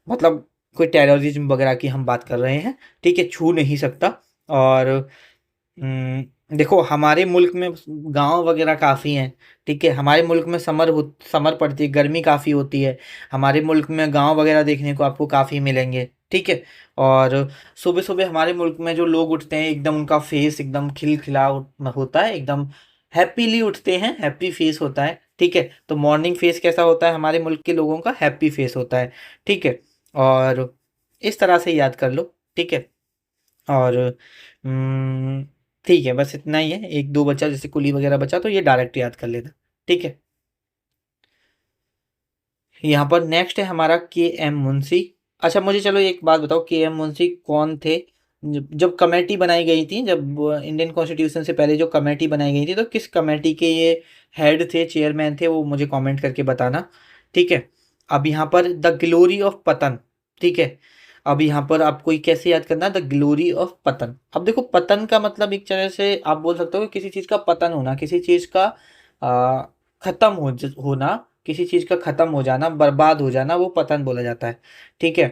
मतलब कोई टेररिज्म वगैरह की हम बात कर रहे हैं, ठीक है, छू नहीं सकता। और देखो हमारे मुल्क में गांव वगैरह काफ़ी हैं। ठीक है। हमारे मुल्क में समर पड़ती है, गर्मी काफ़ी होती है। हमारे मुल्क में गांव वगैरह देखने को आपको काफ़ी मिलेंगे। ठीक है। और सुबह सुबह हमारे मुल्क में जो लोग उठते हैं, एकदम उनका फेस एकदम खिलखिला होता है, एकदम हैप्पीली उठते हैं, हैप्पी फेस होता है। ठीक है। तो मॉर्निंग फेस कैसा होता है, हमारे मुल्क के लोगों का हैप्पी फेस होता है। ठीक है। और इस तरह से याद कर लो। ठीक है। और हम्म, ठीक है, बस इतना ही है। एक दो बचा, जैसे कुली वगैरह बचा तो ये डायरेक्ट याद कर लेना। ठीक है। यहाँ पर नेक्स्ट है हमारा के एम मुंशी। अच्छा मुझे चलो एक बात बताओ, के एम मुंशी कौन थे। जब कमेटी बनाई गई थी, जब इंडियन कॉन्स्टिट्यूशन से पहले जो कमेटी बनाई गई थी, तो किस कमेटी के ये हेड थे, चेयरमैन थे, वो मुझे कमेंट करके बताना। ठीक है। अब यहाँ पर द ग्लोरी ऑफ पतन। ठीक है। अब यहाँ पर आपको ये कैसे याद करना है, द ग्लोरी ऑफ पतन। अब देखो पतन का मतलब एक तरह से आप बोल सकते हो कि किसी चीज़ का पतन होना, किसी चीज़ का खत्म होना, किसी चीज़ का ख़त्म हो जाना, बर्बाद हो जाना, वो पतन बोला जाता है। ठीक है।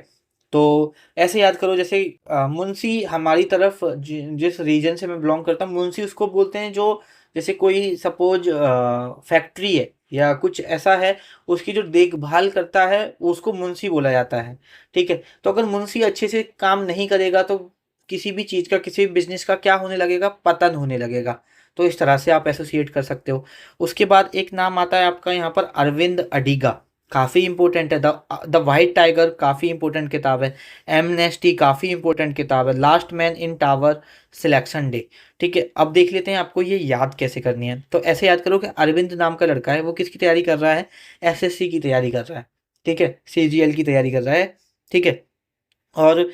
तो ऐसे याद करो, जैसे मुंशी हमारी तरफ जिस रीजन से मैं बिलोंग करता हूँ, मुंशी उसको बोलते हैं जो, जैसे कोई सपोज फैक्ट्री है या कुछ ऐसा है, उसकी जो देखभाल करता है उसको मुंशी बोला जाता है। ठीक है। तो अगर मुंशी अच्छे से काम नहीं करेगा तो किसी भी चीज़ का, किसी भी बिजनेस का क्या होने लगेगा, पतन होने लगेगा। तो इस तरह से आप एसोसिएट कर सकते हो। उसके बाद एक नाम आता है आपका यहाँ पर अरविंद अडिगा, काफ़ी इंपॉर्टेंट है। द वाइट टाइगर काफ़ी इंपॉर्टेंट किताब है। एमनेस्टी काफ़ी इंपॉर्टेंट किताब है। Last man in tower, selection day. ठीक है। अब देख लेते हैं आपको ये याद कैसे करनी है। तो ऐसे याद करो कि अरविंद नाम का लड़का है, वो किसकी तैयारी कर रहा है, एसएससी की तैयारी कर रहा है। ठीक है। सीजीएल की तैयारी कर रहा है। ठीक है। और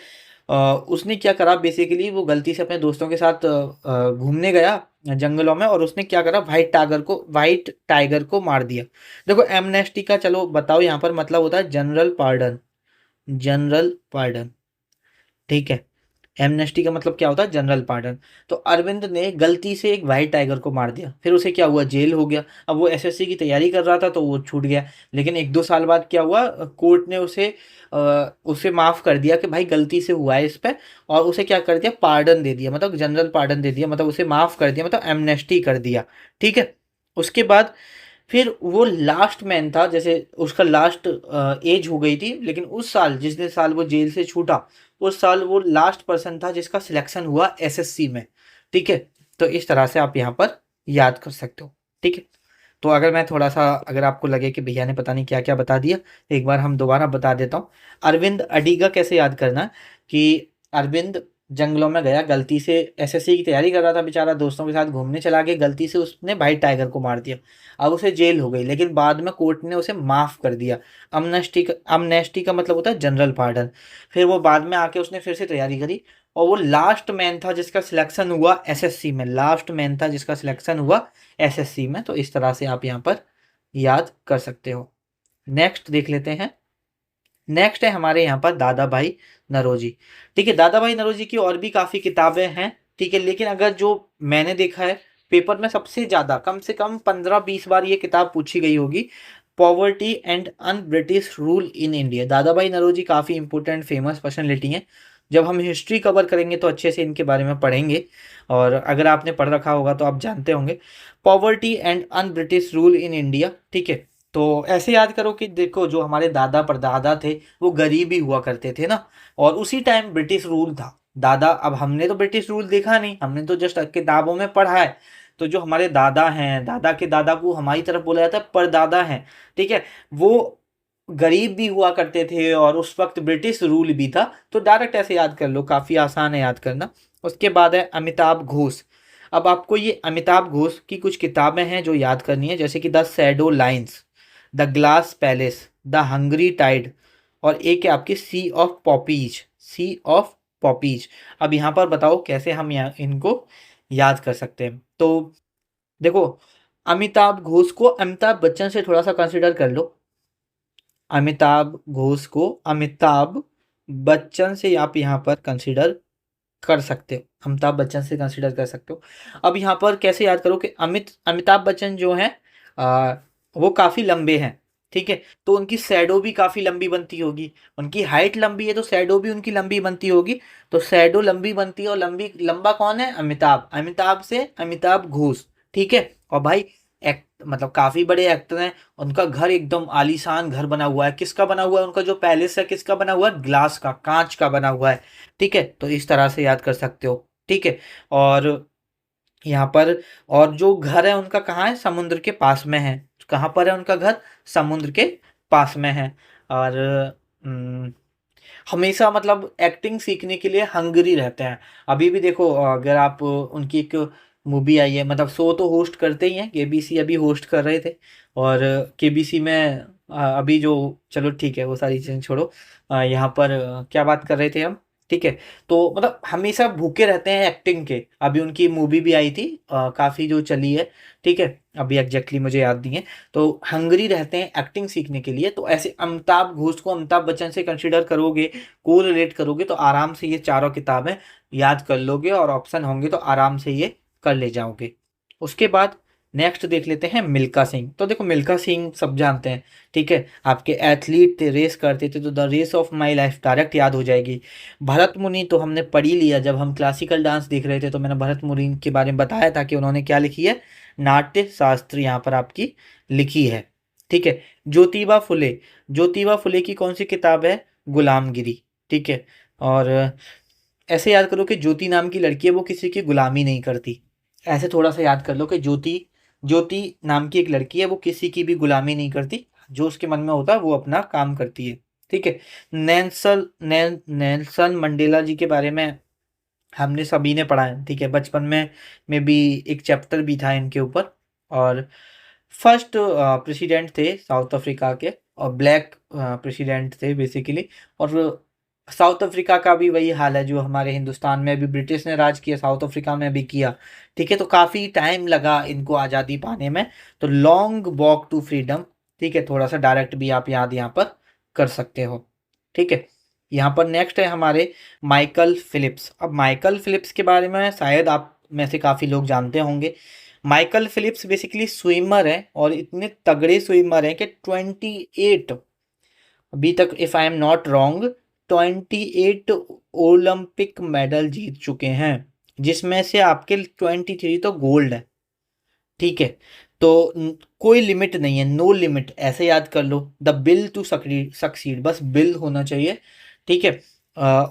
उसने क्या करा, बेसिकली वो गलती से अपने दोस्तों के साथ घूमने गया जंगलों में, और उसने क्या करा, व्हाइट टाइगर को मार दिया। देखो एमनेस्टी का चलो बताओ, यहाँ पर मतलब होता है जनरल पार्डन, जनरल पार्डन। ठीक है। एमनेस्टी का मतलब क्या होता है, जनरल पार्डन। तो अरविंद ने गलती से एक व्हाइट टाइगर को मार दिया, फिर उसे क्या हुआ, जेल हो गया। अब वो एसएससी की तैयारी कर रहा था तो वो छूट गया। लेकिन एक दो साल बाद क्या हुआ, कोर्ट ने उसे माफ कर दिया कि भाई गलती से हुआ है इस पे, और उसे क्या कर दिया, पार्डन दे दिया, मतलब जनरल पार्डन दे दिया, मतलब उसे माफ कर दिया, मतलब एमनेस्टी कर दिया। ठीक है। उसके बाद फिर वो लास्ट मैन था, जैसे उसका लास्ट एज हो गई थी, लेकिन उस साल जिस दिन साल वो जेल से छूटा, उस साल वो लास्ट पर्सन था जिसका सिलेक्शन हुआ एसएससी में। ठीक है, तो इस तरह से आप यहाँ पर याद कर सकते हो। ठीक है, तो अगर मैं थोड़ा सा, अगर आपको लगे कि भैया ने पता नहीं क्या क्या बता दिया, एक बार हम दोबारा बता देता हूँ। अरविंद अडिगा कैसे याद करना है कि अरविंद जंगलों में गया, गलती से एसएससी की तैयारी कर रहा था बेचारा, दोस्तों के साथ घूमने चला गया, गलती से उसने भाई टाइगर को मार दिया। अब उसे जेल हो गई, लेकिन बाद में कोर्ट ने उसे माफ़ कर दिया। अमनेस्टी का मतलब होता है जनरल पार्डन। फिर वो बाद में आके उसने फिर से तैयारी करी, और वो लास्ट मैन था जिसका सिलेक्शन हुआ एसएससी में, लास्ट मैन था जिसका सिलेक्शन हुआ एसएससी में। तो इस तरह से आप यहाँ पर याद कर सकते हो। नेक्स्ट देख लेते हैं। नेक्स्ट है हमारे यहाँ पर दादा भाई नौरोजी। ठीक है, दादा भाई नौरोजी की और भी काफ़ी किताबें हैं। ठीक है, लेकिन अगर जो मैंने देखा है पेपर में सबसे ज़्यादा, कम से कम 15-20 बार ये किताब पूछी गई होगी, poverty and un British rule in India. दादा भाई नौरोजी काफ़ी इंपॉर्टेंट फेमस पर्सनैलिटी हैं। जब हम हिस्ट्री कवर करेंगे तो अच्छे से इनके बारे में पढ़ेंगे, और अगर आपने पढ़ रखा होगा तो आप जानते होंगे। Poverty and un British rule in India. ठीक है, तो ऐसे याद करो कि देखो, जो हमारे दादा परदादा थे वो गरीब ही हुआ करते थे ना, और उसी टाइम ब्रिटिश रूल था। दादा, अब हमने तो ब्रिटिश रूल देखा नहीं, हमने तो जस्ट किताबों में पढ़ा है। तो जो हमारे दादा हैं, दादा के दादा को हमारी तरफ बोला जाता है परदादा हैं। ठीक है, वो गरीब भी हुआ करते थे और उस वक्त ब्रिटिश रूल भी था। तो डायरेक्ट ऐसे याद कर लो, काफ़ी आसान है याद करना। उसके बाद है अमिताभ घोष। अब आपको ये अमिताभ घोष की कुछ किताबें हैं जो याद करनी है, जैसे कि the shadow lines, the glass palace, the hungry tide, और एक है आपकी sea of poppies, sea of poppies. अब यहाँ पर बताओ कैसे हम यहाँ इनको याद कर सकते हैं। तो देखो, अमिताभ घोष को अमिताभ बच्चन से थोड़ा सा कंसिडर कर लो। अमिताभ घोष को अमिताभ बच्चन से आप यहाँ पर कंसिडर कर सकते हो, अमिताभ बच्चन से कंसिडर कर सकते हो। अब यहाँ पर कैसे याद करो कि अमिताभ बच्चन जो हैं, आ, वो काफ़ी लंबे हैं। ठीक है, तो उनकी शैडो भी काफ़ी लंबी बनती होगी। उनकी हाइट लंबी है तो शैडो भी उनकी लंबी बनती होगी। तो शैडो लंबी बनती है, और लंबी लंबा कौन है? अमिताभ। अमिताभ से अमिताभ घोष। ठीक है, और भाई एक्ट मतलब काफ़ी बड़े एक्टर हैं। उनका घर एकदम आलीशान घर बना हुआ है। किसका बना हुआ है? उनका जो पैलेस है किसका बना हुआ है? ग्लास का, कांच का बना हुआ है। ठीक है, तो इस तरह से याद कर सकते हो। ठीक है, और यहाँ पर, और जो घर है उनका कहाँ है? समुद्र के पास में है। कहाँ पर है उनका घर? समुद्र के पास में है। और हम्म, हमेशा मतलब एक्टिंग सीखने के लिए हंगरी रहते हैं। अभी भी देखो, अगर आप उनकी एक मूवी आई है, मतलब शो तो होस्ट करते ही हैं, केबीसी अभी होस्ट कर रहे थे। और केबीसी में अभी जो, चलो ठीक है वो सारी चीज़ें छोड़ो। यहाँ पर क्या बात कर रहे थे हम? ठीक है, तो मतलब हमेशा भूखे रहते हैं एक्टिंग के। अभी उनकी मूवी भी आई थी, काफ़ी जो चली है। ठीक है, अभी एग्जैक्टली मुझे याद नहीं है। तो हंगरी रहते हैं एक्टिंग सीखने के लिए। तो ऐसे अमिताभ घोष को अमिताभ बच्चन से कंसिडर करोगे, को रिलेट करोगे, तो आराम से ये चारों किताबें याद कर लोगे, और ऑप्शन होंगे तो आराम से ये कर ले जाओगे। उसके बाद नेक्स्ट देख लेते हैं मिल्खा सिंह। तो देखो, मिल्खा सिंह सब जानते हैं। ठीक है, आपके एथलीट थे, रेस करते थे, तो the race of my life direct याद हो जाएगी। भरत मुनि तो हमने पढ़ ही लिया, जब हम क्लासिकल डांस देख रहे थे तो मैंने भरत मुनि के बारे में बताया था कि उन्होंने क्या लिखी है, नाट्य शास्त्र यहाँ पर आपकी लिखी है। ठीक है, ज्योतिबा फुले, ज्योतिबा फुले की कौन सी किताब है? गुलामगिरी। ठीक है, और ऐसे याद करो कि ज्योति नाम की लड़की है, वो किसी की गुलामी नहीं करती। ऐसे थोड़ा सा याद कर लो कि ज्योति, ज्योति नाम की एक लड़की है, वो किसी की भी गुलामी नहीं करती, जो उसके मन में होता है वो अपना काम करती है। ठीक है, नेल्सन मंडेला जी के बारे में हमने सभी ने पढ़ा है। ठीक है, बचपन में भी एक चैप्टर भी था इनके ऊपर। और फर्स्ट प्रेसिडेंट थे साउथ अफ्रीका के, और ब्लैक प्रेसिडेंट थे बेसिकली। और साउथ अफ्रीका का भी वही हाल है जो हमारे हिंदुस्तान में भी ब्रिटिश ने राज किया, साउथ अफ्रीका में भी किया। ठीक है, तो काफ़ी टाइम लगा इनको आज़ादी पाने में। तो लॉन्ग वॉक टू फ्रीडम। ठीक है, थोड़ा सा डायरेक्ट भी आप याद यहाँ पर कर सकते हो। ठीक है, यहाँ पर नेक्स्ट है हमारे माइकल फिलिप्स। अब माइकल फिलिप्स के बारे में शायद आप में से काफ़ी लोग जानते होंगे। माइकल फिलिप्स बेसिकली स्विमर हैं, और इतने तगड़े स्विमर हैं कि 28, अभी तक if I am not wrong, 28 Olympic medal जीत चुके हैं, जिसमें से आपके 23 तो गोल्ड है। ठीक है, तो कोई लिमिट नहीं है, नो लिमिट, ऐसे याद कर लो। द बिल टू सक्सीड, बस बिल होना चाहिए, ठीक है।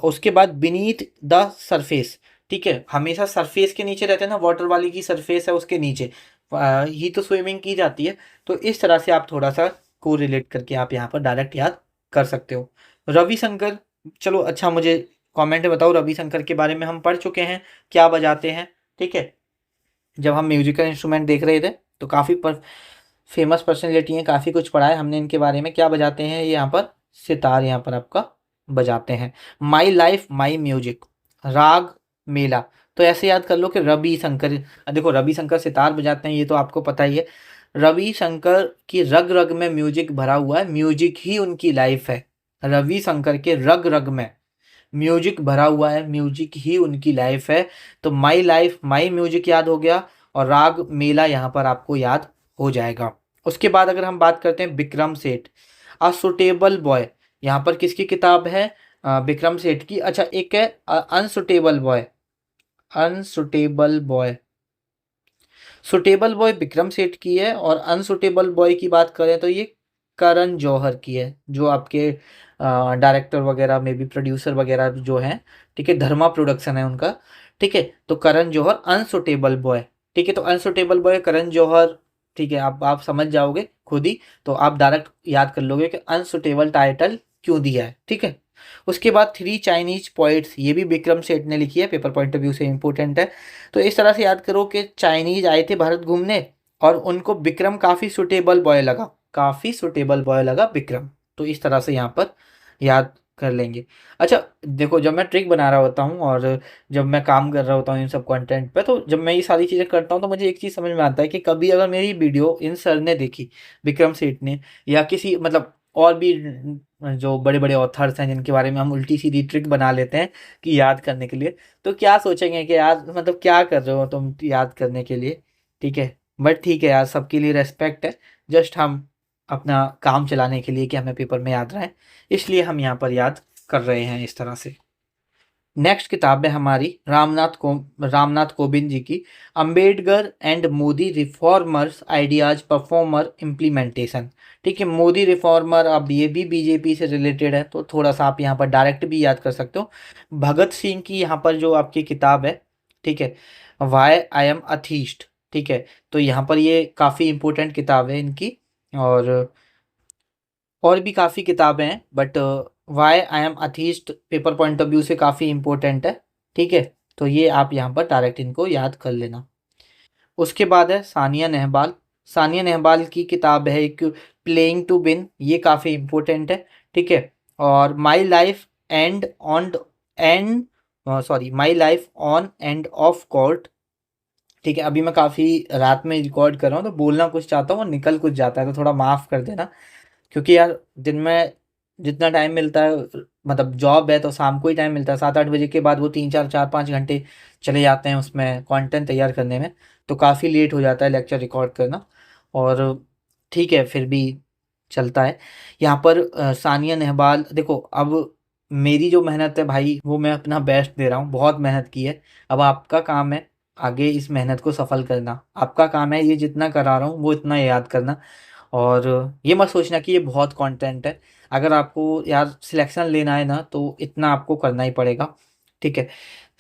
उसके बाद बीनीथ द सरफेस, ठीक है, हमेशा सरफेस के नीचे रहते हैं ना, वाटर वाली की सरफेस है उसके नीचे ही तो स्विमिंग की जाती है। तो इस तरह से आप थोड़ा सा को रिलेट करके आप यहाँ पर डायरेक्ट याद कर सकते हो। रविशंकर, चलो अच्छा मुझे कमेंट में बताओ, रविशंकर के बारे में हम पढ़ चुके हैं, क्या बजाते हैं, ठीक है। जब हम म्यूजिकल इंस्ट्रूमेंट देख रहे थे तो काफ़ी फेमस पर्सनैलिटी हैं, काफ़ी कुछ पढ़ा है हमने इनके बारे में। क्या बजाते हैं ये यहाँ पर, सितार यहाँ पर आपका बजाते हैं। माई लाइफ माई म्यूजिक, राग मेला, तो ऐसे याद कर लो कि रवि शंकर, देखो रवि शंकर सितार बजाते हैं ये तो आपको पता ही है। रवि शंकर की रग रग में म्यूजिक भरा हुआ है, म्यूजिक ही उनकी लाइफ है। रवि शंकर के रग रग में म्यूजिक भरा हुआ है, म्यूजिक ही उनकी लाइफ है। तो माई लाइफ माई म्यूजिक याद हो गया, और राग मेला यहाँ पर आपको याद हो जाएगा। उसके बाद अगर हम बात करते हैं Vikram Seth, a suitable boy, यहाँ पर किसकी किताब है, विक्रम सेठ की। अच्छा एक है unsuitable boy, unsuitable boy, suitable boy Vikram Seth की है, और अनसुटेबल बॉय की बात करें तो ये करण जौहर की है, जो आपके डायरेक्टर वगैरह में भी, प्रोड्यूसर वगैरह जो हैं, ठीक है, धर्मा प्रोडक्शन है उनका, ठीक है। तो करण जौहर अनसुटेबल बॉय, ठीक है, तो अनसुटेबल बॉय करण जौहर, ठीक है, आप समझ जाओगे खुद ही, तो आप डायरेक्ट याद कर लोगे कि अनसुटेबल टाइटल क्यों दिया है, ठीक है। उसके बाद थ्री चाइनीज पोइट्स, ये भी विक्रम सेठ ने लिखी है, पेपर पॉइंट ऑफ व्यू से इंपॉर्टेंट है। तो इस तरह से याद करो कि चाइनीज आए थे भारत घूमने, और उनको विक्रम काफ़ी सुटेबल बॉय लगा, काफ़ी सुटेबल बॉय लगा विक्रम। तो इस तरह से यहाँ पर याद कर लेंगे। अच्छा देखो, जब मैं ट्रिक बना रहा होता हूँ और जब मैं काम कर रहा होता हूँ इन सब कंटेंट पे, तो जब मैं ये सारी चीज़ें करता हूँ तो मुझे एक चीज़ समझ में आता है कि कभी अगर मेरी वीडियो इन सर ने देखी, विक्रम सेठ ने, या किसी मतलब और भी जो बड़े बड़े ऑथर्स हैं जिनके बारे में हम उल्टी सीधी ट्रिक बना लेते हैं कि याद करने के लिए, तो क्या सोचेंगे कि यार मतलब क्या कर रहे हो तुम याद करने के लिए, ठीक है। बट ठीक है यार, सबके लिए रेस्पेक्ट है, जस्ट हम अपना काम चलाने के लिए कि हमें पेपर में याद रहे, इसलिए हम यहाँ पर याद कर रहे हैं इस तरह से। नेक्स्ट किताब है हमारी रामनाथ कोविंद जी की, Ambedkar and Modi reformers ideas performer implementation, ठीक है। मोदी रिफॉर्मर, अब ये भी बीजेपी से रिलेटेड है, तो थोड़ा सा आप यहाँ पर डायरेक्ट भी याद कर सकते हो। भगत सिंह की यहाँ पर जो आपकी किताब है, ठीक है, वाई आई एम अथीस्ट, ठीक है। तो यहाँ पर ये काफ़ी इंपॉर्टेंट किताब है इनकी, और भी काफ़ी किताबें हैं, but why I am atheist paper point of view से काफ़ी इंपॉर्टेंट है, ठीक है। तो ये आप यहाँ पर डायरेक्ट इनको याद कर लेना। उसके बाद है सानिया नेहवाल, सानिया नेहवाल की किताब है एक, प्लेइंग टू विन, ये काफ़ी इंपॉर्टेंट है, ठीक है। और my life and on and sorry my life on end of court, ठीक है। अभी मैं काफ़ी रात में रिकॉर्ड कर रहा हूँ तो बोलना कुछ चाहता हूँ और निकल कुछ जाता है, तो थोड़ा माफ़ कर देना, क्योंकि यार दिन में जितना टाइम मिलता है, मतलब जॉब है तो शाम को ही टाइम मिलता है, 7-8 बजे के बाद वो 3-4 4-5 घंटे चले जाते हैं उसमें कंटेंट तैयार करने में, तो काफ़ी लेट हो जाता है लेक्चर रिकॉर्ड करना। और ठीक है फिर भी चलता है। यहाँ पर सानिया नेहवाल, देखो अब मेरी जो मेहनत है भाई, वो मैं अपना बेस्ट दे रहा हूँ, बहुत मेहनत की है। अब आपका काम है आगे इस मेहनत को सफल करना, आपका काम है ये जितना करा रहा हूँ वो इतना याद करना। और ये मत सोचना कि ये बहुत कंटेंट है, अगर आपको यार सिलेक्शन लेना है ना तो इतना आपको करना ही पड़ेगा, ठीक है।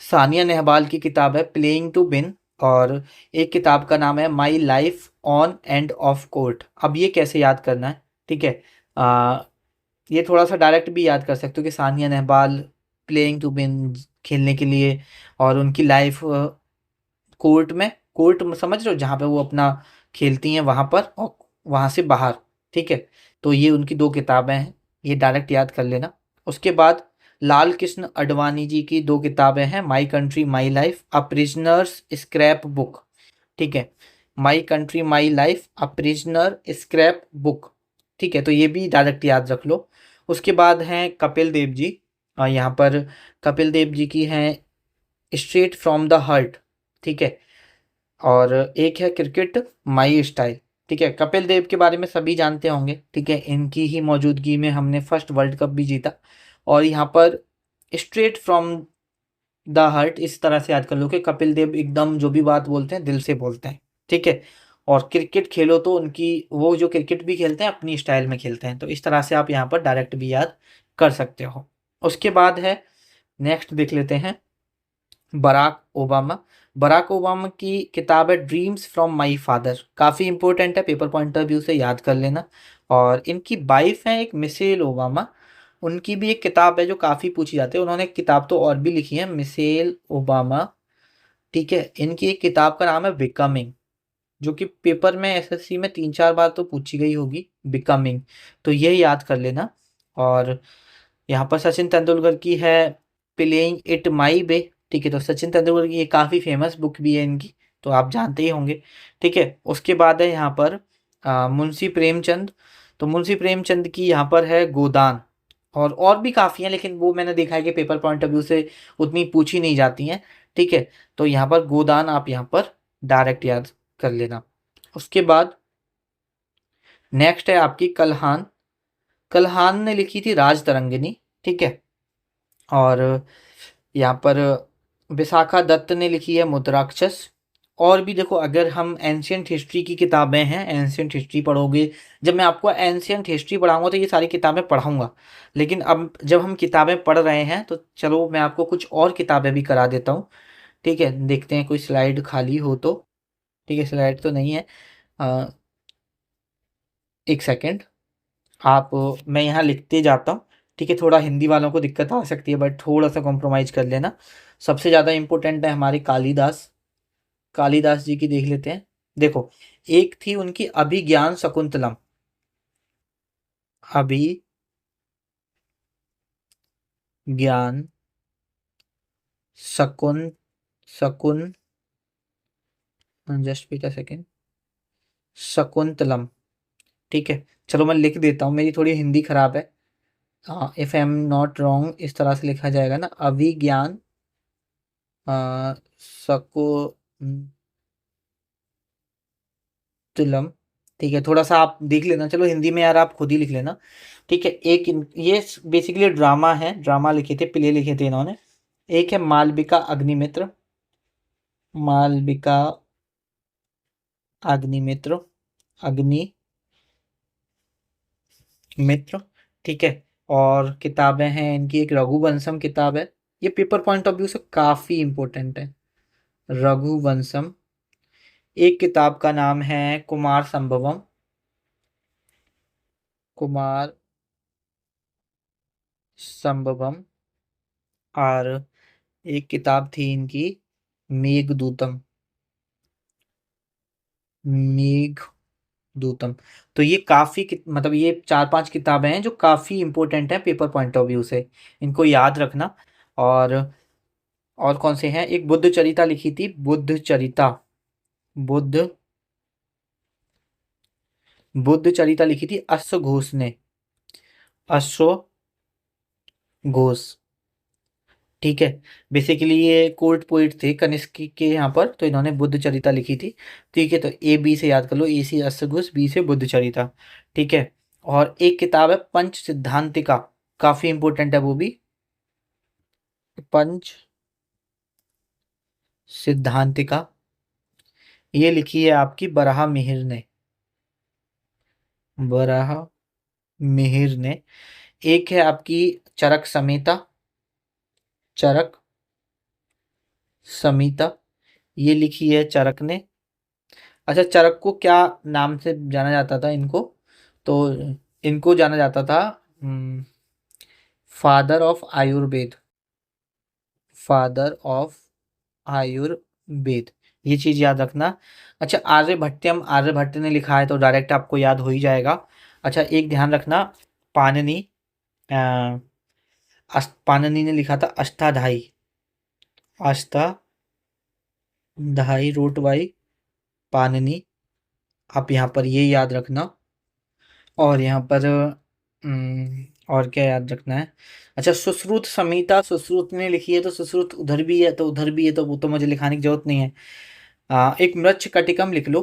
सानिया नेहवाल की किताब है प्लेइंग टू विन, और एक किताब का नाम है my life on end of court. अब ये कैसे याद करना है, ठीक है। ये थोड़ा सा डायरेक्ट भी याद कर सकते हो कि Sania Nehwal playing to win, खेलने के लिए, और उनकी लाइफ कोर्ट में, कोर्ट में समझ रहे हो जहाँ पे वो अपना खेलती हैं वहाँ पर, और वहाँ से बाहर, ठीक है। तो ये उनकी दो किताबें हैं, ये डायरेक्ट याद कर लेना। उसके बाद लाल कृष्ण अडवाणी जी की दो किताबें हैं, my country my life, a prisoners scrap book, ठीक है। My country my life, a prisoner scrap book, ठीक है। तो ये भी डायरेक्ट याद रख लो। उसके बाद हैं कपिल देव जी, यहाँ पर कपिल देव जी की हैं स्ट्रेट फ्रॉम द हार्ट, ठीक है। और एक है क्रिकेट माई स्टाइल, ठीक है। कपिल देव के बारे में सभी जानते होंगे, ठीक है, इनकी ही मौजूदगी में हमने फर्स्ट वर्ल्ड कप भी जीता। और यहाँ पर स्ट्रेट फ्रॉम द हार्ट, इस तरह से याद कर लो कि कपिल देव एकदम जो भी बात बोलते हैं दिल से बोलते हैं, ठीक है। और क्रिकेट खेलो तो उनकी, वो जो क्रिकेट भी खेलते हैं अपनी स्टाइल में खेलते हैं, तो इस तरह से आप यहाँ पर डायरेक्ट भी याद कर सकते हो। उसके बाद है, नेक्स्ट देख लेते हैं, बराक ओबामा। बराक ओबामा की किताब है ड्रीम्स फ्रॉम माई फादर, काफ़ी इंपॉर्टेंट है, पेपर पॉइंट ऑफ व्यू से याद कर लेना। और इनकी वाइफ है एक मिशेल ओबामा, उनकी भी एक किताब है जो काफ़ी पूछी जाती है, उन्होंने एक किताब तो और भी लिखी है, मिशेल ओबामा। ठीक है, इनकी एक किताब का नाम है बिकमिंग, जो कि पेपर में एसएससी में 3-4 बार तो पूछी गई होगी, बिकमिंग, तो ये याद कर लेना। और यहाँ पर सचिन तेंदुलकर की है प्लेइंग इट माई वे। ठीक है, तो सचिन तेंदुलकर की ये काफ़ी फेमस बुक भी है इनकी, तो आप जानते ही होंगे। ठीक है, उसके बाद है यहाँ पर मुंशी प्रेमचंद। तो मुंशी प्रेमचंद की यहाँ पर है गोदान, और भी काफ़ी हैं, लेकिन वो मैंने देखा है कि पेपर पॉइंट ऑफ व्यू से उतनी पूछी नहीं जाती हैं। ठीक है, तो यहाँ पर गोदान आप यहाँ पर डायरेक्ट याद कर लेना। उसके बाद नेक्स्ट है आपकी कल्हान। कल्हान ने लिखी थी राज तरंगिनी। ठीक है, और यहाँ पर विशाखा दत्त ने लिखी है मुद्राक्षस। और भी देखो, अगर हम एंशियंट हिस्ट्री की किताबें हैं, एंशियंट हिस्ट्री पढ़ोगे, जब मैं आपको एंशियंट हिस्ट्री पढ़ाऊंगा तो ये सारी किताबें पढ़ाऊंगा, लेकिन अब जब हम किताबें पढ़ रहे हैं तो चलो मैं आपको कुछ और किताबें भी करा देता हूँ। ठीक है, देखते हैं कोई स्लाइड खाली हो तो। ठीक है, स्लाइड तो नहीं है। अ, एक सेकेंड, आप, मैं यहाँ लिखते जाता हूँ। ठीक है, थोड़ा हिंदी वालों को दिक्कत आ सकती है, बट थोड़ा सा कॉम्प्रोमाइज़ कर लेना। सबसे ज़्यादा इम्पोर्टेंट है हमारे कालिदास, कालिदास जी की देख लेते हैं। देखो, एक थी उनकी अभिज्ञान Shakuntalam, Abhijnana Shakun Shakun just wait a second, Shakuntalam. ठीक है, चलो मैं लिख देता हूँ, मेरी थोड़ी हिंदी खराब है। हाँ, if I am not wrong इस तरह से लिखा जाएगा ना, अभिज्ञान शकुंतलम। ठीक है, थोड़ा सा आप देख लेना, चलो हिंदी में यार आप खुद ही लिख लेना। ठीक है, ये बेसिकली ड्रामा है, ड्रामा लिखे थे, प्ले लिखे थे इन्होंने। एक है मालविका अग्निमित्र, मालविका अग्निमित्र, अग्निमित्र। ठीक है, और किताबें हैं इनकी, एक रघुवंशम किताब है, ये पेपर पॉइंट ऑफ व्यू से काफी इंपॉर्टेंट है, रघुवंशम। एक किताब का नाम है कुमार संभवम, कुमार संभवम। और एक किताब थी इनकी मेघदूतम, मेघदूतम। तो ये काफी मतलब ये 4-5 किताबें हैं जो काफी इंपॉर्टेंट हैं पेपर पॉइंट ऑफ व्यू से, इनको याद रखना। और और कौन से हैं, एक बुद्ध चरिता लिखी थी, बुद्ध चरिता, बुद्ध बुद्ध चरिता लिखी थी अश्वघोष ने, अश्वघोष। ठीक है, बेसिकली ये कोर्ट पोइट थे कनिष्क के यहाँ पर, तो इन्होंने बुद्ध चरिता लिखी थी। ठीक है, तो ए बी से याद कर लो, ए सी अश्वघोष, बी से बुद्ध चरिता। ठीक है, और एक किताब है पंच सिद्धांतिका, काफी इंपॉर्टेंट है वो भी, पंच सिद्धांतिका। ये लिखी है आपकी बराह मिहिर ने, बराह मिहिर ने। एक है आपकी चरक समेता, चरक संहिता, ये लिखी है चरक ने। अच्छा, चरक को क्या नाम से जाना जाता था इनको, तो इनको जाना जाता था father of Ayurveda, father of Ayurveda, ये चीज याद रखना। अच्छा, आर्यभट्टयम, आर्यभट्ट ने लिखा है तो डायरेक्ट आपको याद हो ही जाएगा। अच्छा, एक ध्यान रखना, पाणिनि, अ, पाणिनि ने लिखा था अष्टाध्यायी, अष्टाध्यायी रोट बाई पाणिनि, आप यहाँ पर ये याद रखना। और यहाँ पर और क्या याद रखना है। अच्छा, सुश्रुत संहिता, सुश्रुत ने लिखी है तो सुश्रुत उधर भी है तो उधर भी है, तो वो तो मुझे लिखाने की जरूरत नहीं है। एक मृच्छ कटिकम लिख लो,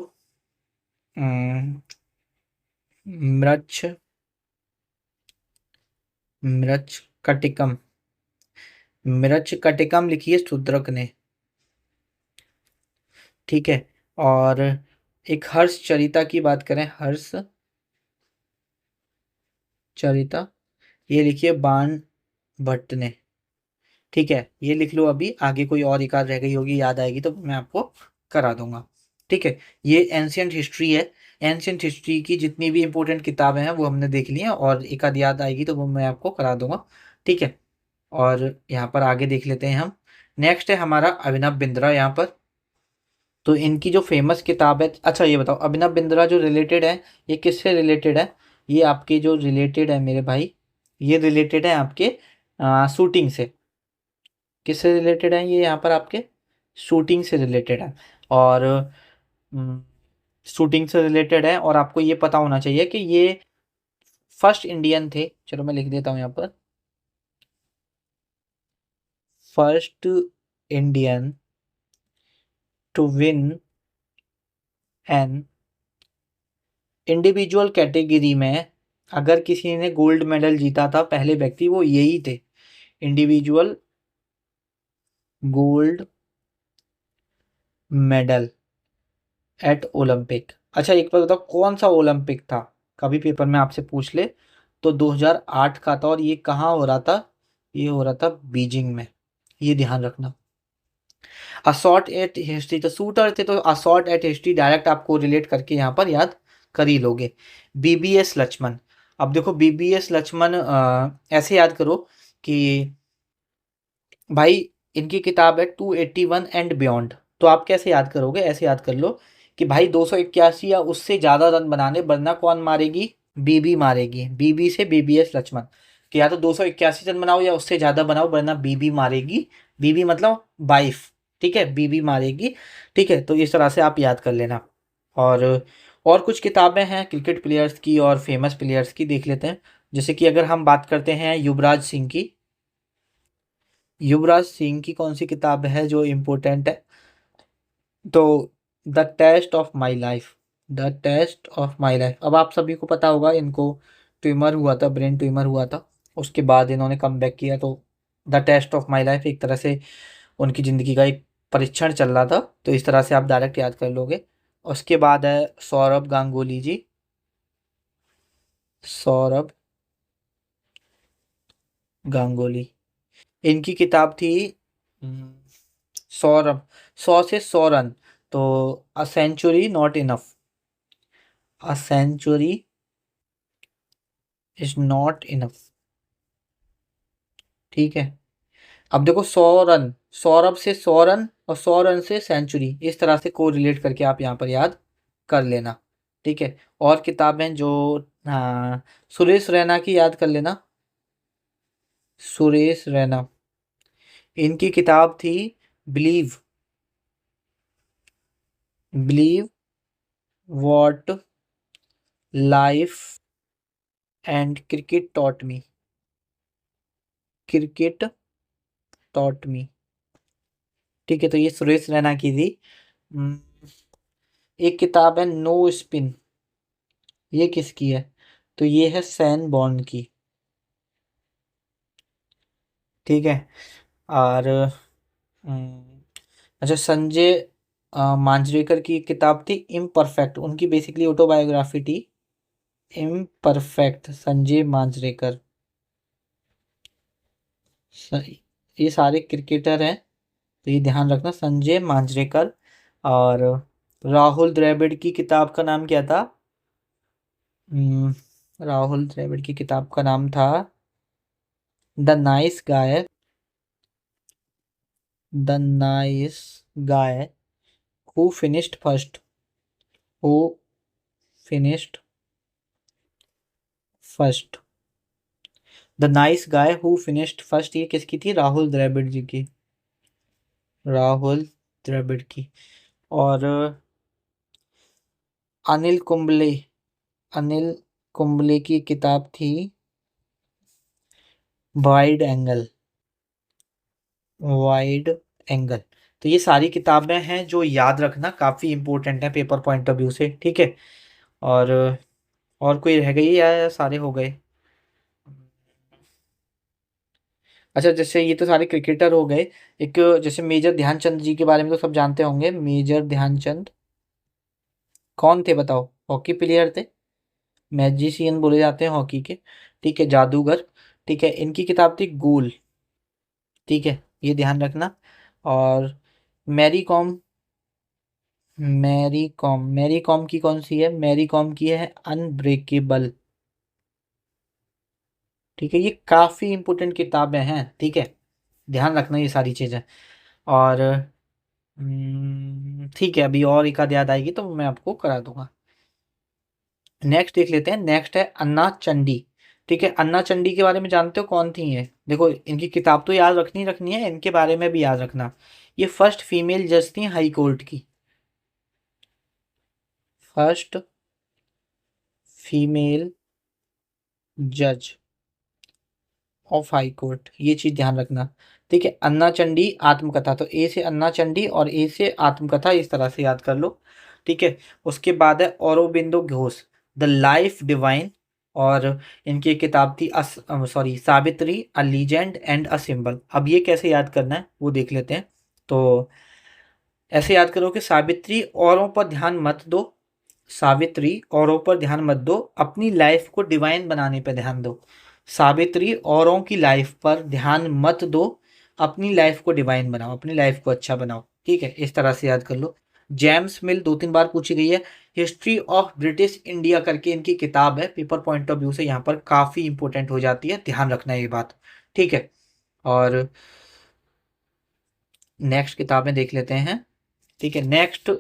अम, मृच्छ मृच्छ कटिकम, मृच्छ कटिकम लिखी है शूद्रक ने। ठीक है, और एक हर्ष चरिता की बात करें, हर्ष चरिता, ये लिखिए बाण भट्ट ने। ठीक है, ये लिख लो। अभी आगे कोई और एक आध रह गई होगी, याद आएगी तो मैं आपको करा दूंगा। ठीक है, ये एंशियंट हिस्ट्री है। एंशियंट हिस्ट्री की जितनी भी इंपॉर्टेंट किताबें हैं वो हमने देख ली हैं, और एक आध याद आएगी तो वो मैं आपको करा दूंगा। ठीक है, और यहाँ पर आगे देख लेते हैं हम। नेक्स्ट है हमारा अभिनव बिंद्रा यहाँ पर। तो इनकी जो फेमस किताब है, अच्छा ये बताओ, अभिनव बिंद्रा जो रिलेटेड है, ये किससे रिलेटेड है? ये आपके जो रिलेटेड है मेरे भाई, ये रिलेटेड है आपके शूटिंग से। किससे रिलेटेड है ये? यहाँ पर आपके शूटिंग से रिलेटेड है। और शूटिंग से रिलेटेड है, और आपको ये पता होना चाहिए कि ये फर्स्ट इंडियन थे। चलो मैं लिख देता हूँ यहाँ पर, first Indian to win an individual category में। अगर किसी ने गोल्ड मेडल जीता था, पहले व्यक्ति वो यही थे, individual gold medal at Olympic. अच्छा एक बार बताओ, कौन सा ओलंपिक था? कभी पेपर में आपसे पूछ ले तो 2008 का था। और ये कहाँ हो रहा था? ये हो रहा था बीजिंग में, ये ध्यान रखना। असॉल्ट एट हिस्ट्री, तो शूटर थे तो असॉल्ट एट हिस्ट्री डायरेक्ट आपको रिलेट करके यहाँ पर याद कर ही लोगे। बीबीएस लक्ष्मण। अब देखो बीबीएस लक्ष्मण ऐसे याद करो कि भाई इनकी किताब है 281 एंड बियॉन्ड। तो आप कैसे याद करोगे? ऐसे याद कर लो कि भाई 281 या उससे ज़्यादा रन बनाने, वरना कौन मारेगी? बीबी मारेगी। बीबी से बीबीएस लक्ष्मण, कि या तो 281 रन बनाओ या उससे ज़्यादा बनाओ, वरना बीबी मारेगी। बीबी मतलब वाइफ। ठीक है, बीबी मारेगी। ठीक है, तो इस तरह से आप याद कर लेना। और और कुछ किताबें हैं क्रिकेट प्लेयर्स की और फेमस प्लेयर्स की, देख लेते हैं। जैसे कि अगर हम बात करते हैं युवराज सिंह की, युवराज सिंह की कौन सी किताब है जो इम्पोर्टेंट है? तो the test of my life, the test of my life. अब आप सभी को पता होगा, इनको ट्यूमर हुआ था, ब्रेन ट्यूमर हुआ था, उसके बाद इन्होंने कम बैक किया। तो the test of my life एक तरह से उनकी ज़िंदगी का एक परीक्षण चल रहा था, तो इस तरह से आप डायरेक्ट याद कर लोगे। उसके बाद है सौरभ गांगुली जी, सौरभ गांगुली। इनकी किताब थी हम्म, सौरभ, 100 से 100 रन। तो a century not enough, a century is not enough. ठीक है, अब देखो 100 रन, सौरभ से 100 रन और 100 रन से सेंचुरी, इस तरह से को रिलेट करके आप यहाँ पर याद कर लेना। ठीक है, और किताबें जो, हाँ, सुरेश रैना की याद कर लेना, सुरेश रैना। इनकी किताब थी believe, believe what life and cricket taught me, cricket taught me. ठीक है, तो ये सुरेश रैना की थी। हम्म, एक किताब है नो स्पिन, ये किसकी है? तो ये है सैन बॉर्न की। ठीक है, और अच्छा संजय मांजरेकर की एक किताब थी इम्परफेक्ट, उनकी बेसिकली ऑटोबायोग्राफी थी इम्परफेक्ट, संजय मांजरेकर। स- ये सारे क्रिकेटर हैं, तो ये ध्यान रखना, संजय मांजरेकर। और राहुल द्रविड़ की किताब का नाम क्या था? राहुल द्रविड़ की किताब का नाम था the nice guy, the nice guy who finished first, who finished first, the nice guy who finished first. ये किसकी थी? राहुल द्रविड़ जी की, राहुल द्रविड़ की। और अनिल कुंबले, अनिल कुंबले की किताब थी वाइड एंगल, वाइड एंगल। तो ये सारी किताबें हैं जो याद रखना काफ़ी इंपॉर्टेंट है पेपर पॉइंट ऑफ व्यू से। ठीक है, और और कोई रह गई या सारे हो गए? अच्छा, जैसे ये तो सारे क्रिकेटर हो गए। एक जैसे मेजर ध्यानचंद जी के बारे में तो सब जानते होंगे, मेजर ध्यानचंद। कौन थे बताओ? हॉकी प्लेयर थे, मैजिशियन बोले जाते हैं हॉकी के। ठीक है, जादूगर। ठीक है, इनकी किताब थी गूल। ठीक है, ये ध्यान रखना। और मैरी कॉम, मैरी कॉम की कौन सी है? मैरी कॉम की है अनब्रेकेबल। ठीक है, ये काफ़ी इंपॉर्टेंट किताबें हैं। ठीक है, ध्यान रखना ये सारी चीज़ें। और ठीक है, अभी और एक आध याद आएगी तो मैं आपको करा दूंगा। नेक्स्ट देख लेते हैं। नेक्स्ट है अन्ना चंडी। ठीक है, अन्ना चंडी के बारे में जानते हो कौन थी ये? देखो, इनकी किताब तो याद रखनी रखनी है, इनके बारे में भी याद रखना। ये फर्स्ट फीमेल जज थी हाई कोर्ट की। फर्स्ट फीमेल जज ऑफ हाई कोर्ट, ये चीज ध्यान रखना। ठीक है, अन्ना चंडी आत्मकथा, तो ए से अन्ना चंडी और ए से आत्मकथा, इस तरह से याद कर लो। ठीक है, उसके बाद है Aurobindo Ghosh, the life divine. और इनकी एक किताब थी sorry, Savitri a legend and a symbol. अब ये कैसे याद करना है वो देख लेते हैं। तो ऐसे याद करो कि सावित्री औरों पर ध्यान मत दो, सावित्री औरों पर ध्यान मत दो, अपनी लाइफ को डिवाइन बनाने पर ध्यान दो। सावित्री औरों की लाइफ पर ध्यान मत दो, अपनी लाइफ को डिवाइन बनाओ, अपनी लाइफ को अच्छा बनाओ। ठीक है, इस तरह से याद कर लो। जेम्स मिल दो तीन बार पूछी गई है। हिस्ट्री ऑफ ब्रिटिश इंडिया करके इनकी किताब है, पेपर पॉइंट ऑफ व्यू से यहाँ पर काफ़ी इंपॉर्टेंट हो जाती है, ध्यान रखना ये बात। ठीक है, और नेक्स्ट किताबें देख लेते हैं। ठीक है, नेक्स्ट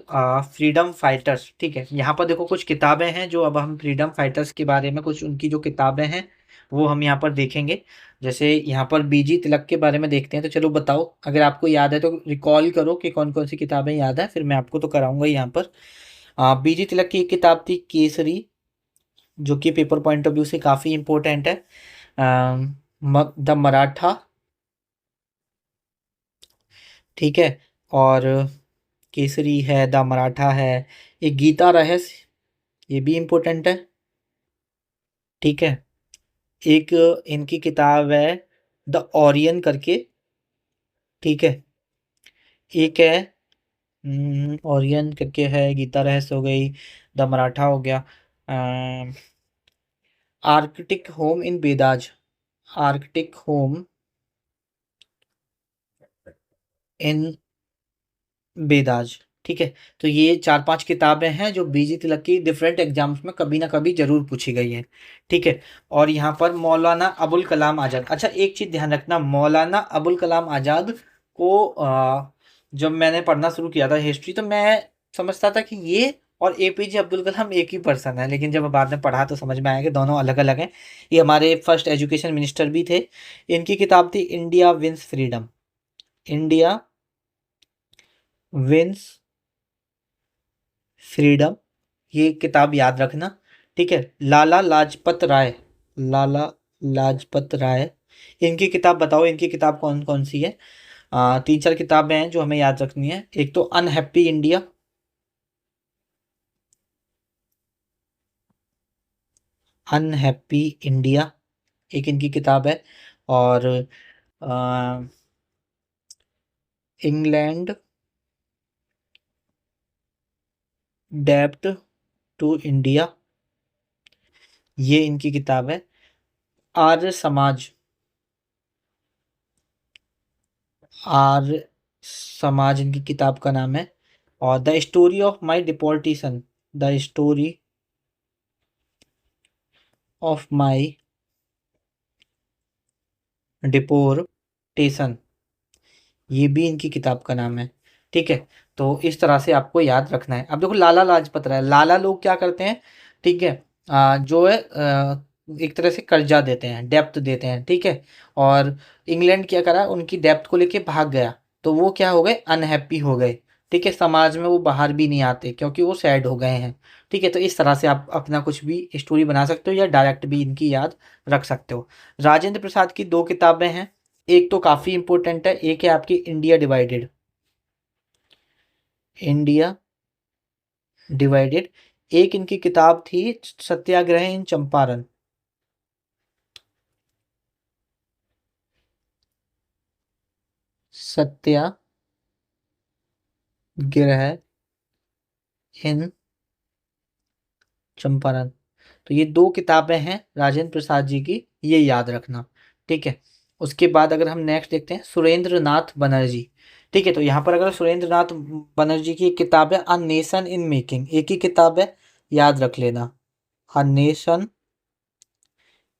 फ्रीडम फाइटर्स। ठीक है, यहाँ पर देखो कुछ किताबें हैं जो अब हम फ्रीडम फाइटर्स के बारे में, कुछ उनकी जो किताबें हैं वो हम यहाँ पर देखेंगे। जैसे यहाँ पर बीजी तिलक के बारे में देखते हैं। तो चलो बताओ, अगर आपको याद है तो रिकॉल करो कि कौन कौन सी किताबें याद है, फिर मैं आपको तो कराऊंगा ही यहाँ पर। बीजी तिलक की एक किताब थी केसरी, जो कि पेपर पॉइंट ऑफ व्यू से काफ़ी इंपॉर्टेंट है। द मराठा। ठीक है, और केसरी है, द मराठा है, एक गीता रहस्य, ये भी इम्पोर्टेंट है। ठीक है, एक इनकी किताब है द ओरियन करके। ठीक है, एक है ओरियन करके है, गीता रहस्य हो गई, द मराठा हो गया। Arctic home in Vedas, Arctic home in Vedas. ठीक है, तो ये चार पांच किताबें हैं जो बीजी तिलक की डिफरेंट एग्जाम्स में कभी ना कभी जरूर पूछी गई है। ठीक है, और यहाँ पर मौलाना अबुल कलाम आज़ाद। अच्छा, एक चीज ध्यान रखना, मौलाना अबुल कलाम आज़ाद को जब मैंने पढ़ना शुरू किया था हिस्ट्री, तो मैं समझता था कि ये और एपीजे अब्दुल कलाम एक ही पर्सन है, लेकिन जब बाद में पढ़ा तो समझ में आया कि दोनों अलग अलग हैं। ये हमारे फर्स्ट एजुकेशन मिनिस्टर भी थे। इनकी किताब थी India wins freedom, India wins freedom, ये किताब याद रखना। ठीक है, लाला लाजपत राय, लाला लाजपत राय, इनकी किताब बताओ, इनकी किताब कौन कौन सी है? तीन चार किताबें हैं जो हमें याद रखनी है। एक तो अनहैप्पी इंडिया, अनहैप्पी इंडिया एक इनकी किताब है। और इंग्लैंड डेब्ट टू इंडिया, ये इनकी किताब है। आर्य समाज, आर्य समाज इनकी किताब का नाम है। और the story of my deportation, the story of my deportation, ये भी इनकी किताब का नाम है। ठीक है, तो इस तरह से आपको याद रखना है। अब देखो, लाला लाजपत राय, लाला लोग क्या करते हैं? ठीक है, जो है एक तरह से कर्जा देते हैं, डेप्थ देते हैं। ठीक है, और इंग्लैंड क्या करा, उनकी डेप्थ को लेके भाग गया, तो वो क्या हो गए, अनहैप्पी हो गए। ठीक है, समाज में वो बाहर भी नहीं आते क्योंकि वो सैड हो गए हैं। ठीक है, तो इस तरह से आप अपना कुछ भी स्टोरी बना सकते हो या डायरेक्ट भी इनकी याद रख सकते हो। राजेंद्र प्रसाद की दो किताबें हैं, एक तो काफ़ी इंपॉर्टेंट है, एक है आपकी इंडिया डिवाइडेड, इंडिया डिवाइडेड। एक इनकी किताब थी सत्याग्रह इन चंपारण, सत्याग्रह इन चंपारण। तो ये 2 किताबें हैं राजेंद्र प्रसाद जी की, ये याद रखना, ठीक है। उसके बाद अगर हम नेक्स्ट देखते हैं सुरेंद्र नाथ बनर्जी, ठीक है। तो यहाँ पर अगर सुरेंद्र नाथ बनर्जी की एक किताब है अ नेशन इन मेकिंग, एक ही किताब है, याद रख लेना, a nation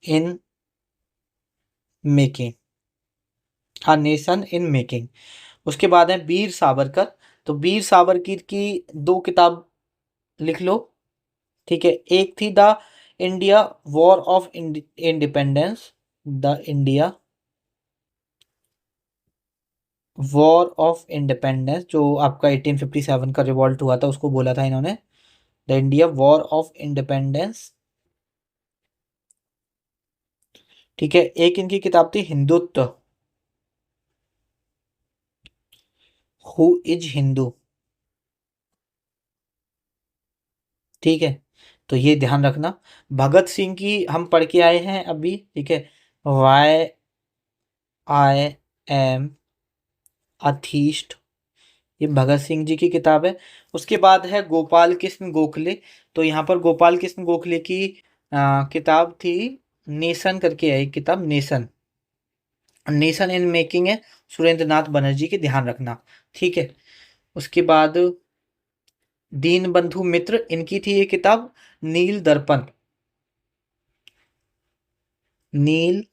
in making, a nation in making. उसके बाद है वीर सावरकर, तो वीर सावरकर की 2 किताब लिख लो, ठीक है। एक थी the India war of independence, the India war of independence, जो आपका 1857 का रिवॉल्ट हुआ था उसको बोला था इन्होंने, the India war of independence, ठीक है। एक इनकी किताब थी हिंदुत्व, हु इज हिंदू, ठीक है। तो ये ध्यान रखना। भगत सिंह की हम पढ़ के आए हैं अभी, ठीक है, वाई आई एम अथीस्ट, ये भगत सिंह जी की किताब है। उसके बाद है गोपाल कृष्ण गोखले, तो यहाँ पर गोपाल कृष्ण गोखले की किताब थी नेशन करके है एक किताब, नेशन, नेशन इन मेकिंग है, सुरेंद्र नाथ बनर्जी की, ध्यान रखना, ठीक है। उसके बाद दीन बंधु मित्र, इनकी थी ये किताब नील दर्पण, नील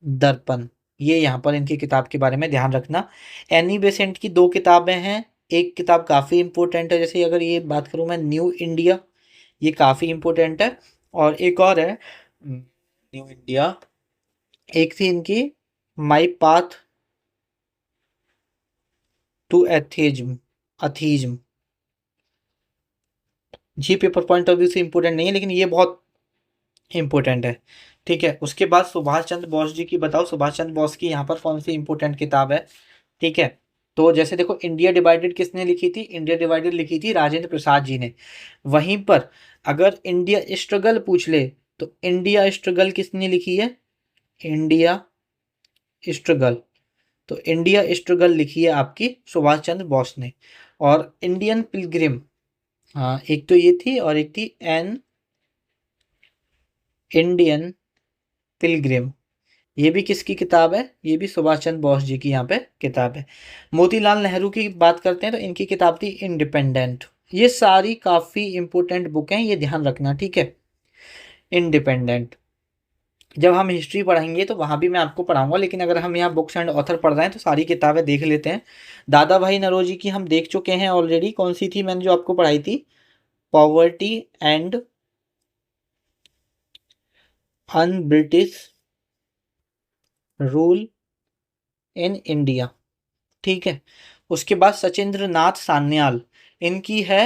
दर्पण, ये यहाँ पर इनकी किताब के बारे में ध्यान रखना। एनी बेसेंट की 2 किताबें हैं, एक किताब काफ़ी इंपॉर्टेंट है, जैसे अगर ये बात करूँ मैं न्यू इंडिया, ये काफ़ी इंपॉर्टेंट है, और एक और है न्यू इंडिया, एक थी इनकी my path to atheism, atheism, जी पेपर पॉइंट ऑफ व्यू से इंपॉर्टेंट नहीं है लेकिन ये बहुत इंपॉर्टेंट है, ठीक है। उसके बाद सुभाष चंद्र बोस जी की बताओ, सुभाष चंद्र बोस की यहाँ पर कौन सी इंपॉर्टेंट किताब है, ठीक है। तो जैसे देखो इंडिया डिवाइडेड किसने लिखी थी, इंडिया डिवाइडेड लिखी थी राजेंद्र प्रसाद जी ने। वहीं पर अगर इंडिया स्ट्रगल पूछ ले तो इंडिया स्ट्रगल किसने लिखी है, इंडिया स्ट्रगल, तो इंडिया स्ट्रगल लिखी है आपकी सुभाष चंद्र बोस ने। और इंडियन पिलग्रिम, हाँ एक तो ये थी और एक थी एन इंडियन पिलग्रिम, ये भी किसकी किताब है, ये भी सुभाष चंद्र बोस जी की यहाँ पे किताब है। मोतीलाल नेहरू की बात करते हैं तो इनकी किताब थी इंडिपेंडेंट। ये सारी काफ़ी इंपॉर्टेंट बुक हैं, ये ध्यान रखना, ठीक है। इंडिपेंडेंट, जब हम हिस्ट्री पढ़ेंगे तो वहाँ भी मैं आपको पढ़ाऊंगा, लेकिन अगर हम यहाँ बुक्स एंड ऑथर पढ़ रहे हैं तो सारी किताबें देख लेते हैं। दादा भाई नौरोजी की हम देख चुके हैं ऑलरेडी, कौन सी थी मैंने जो आपको पढ़ाई थी, poverty and un British rule in India, ठीक है। उसके बाद सचिंद्र नाथ सान्याल, इनकी है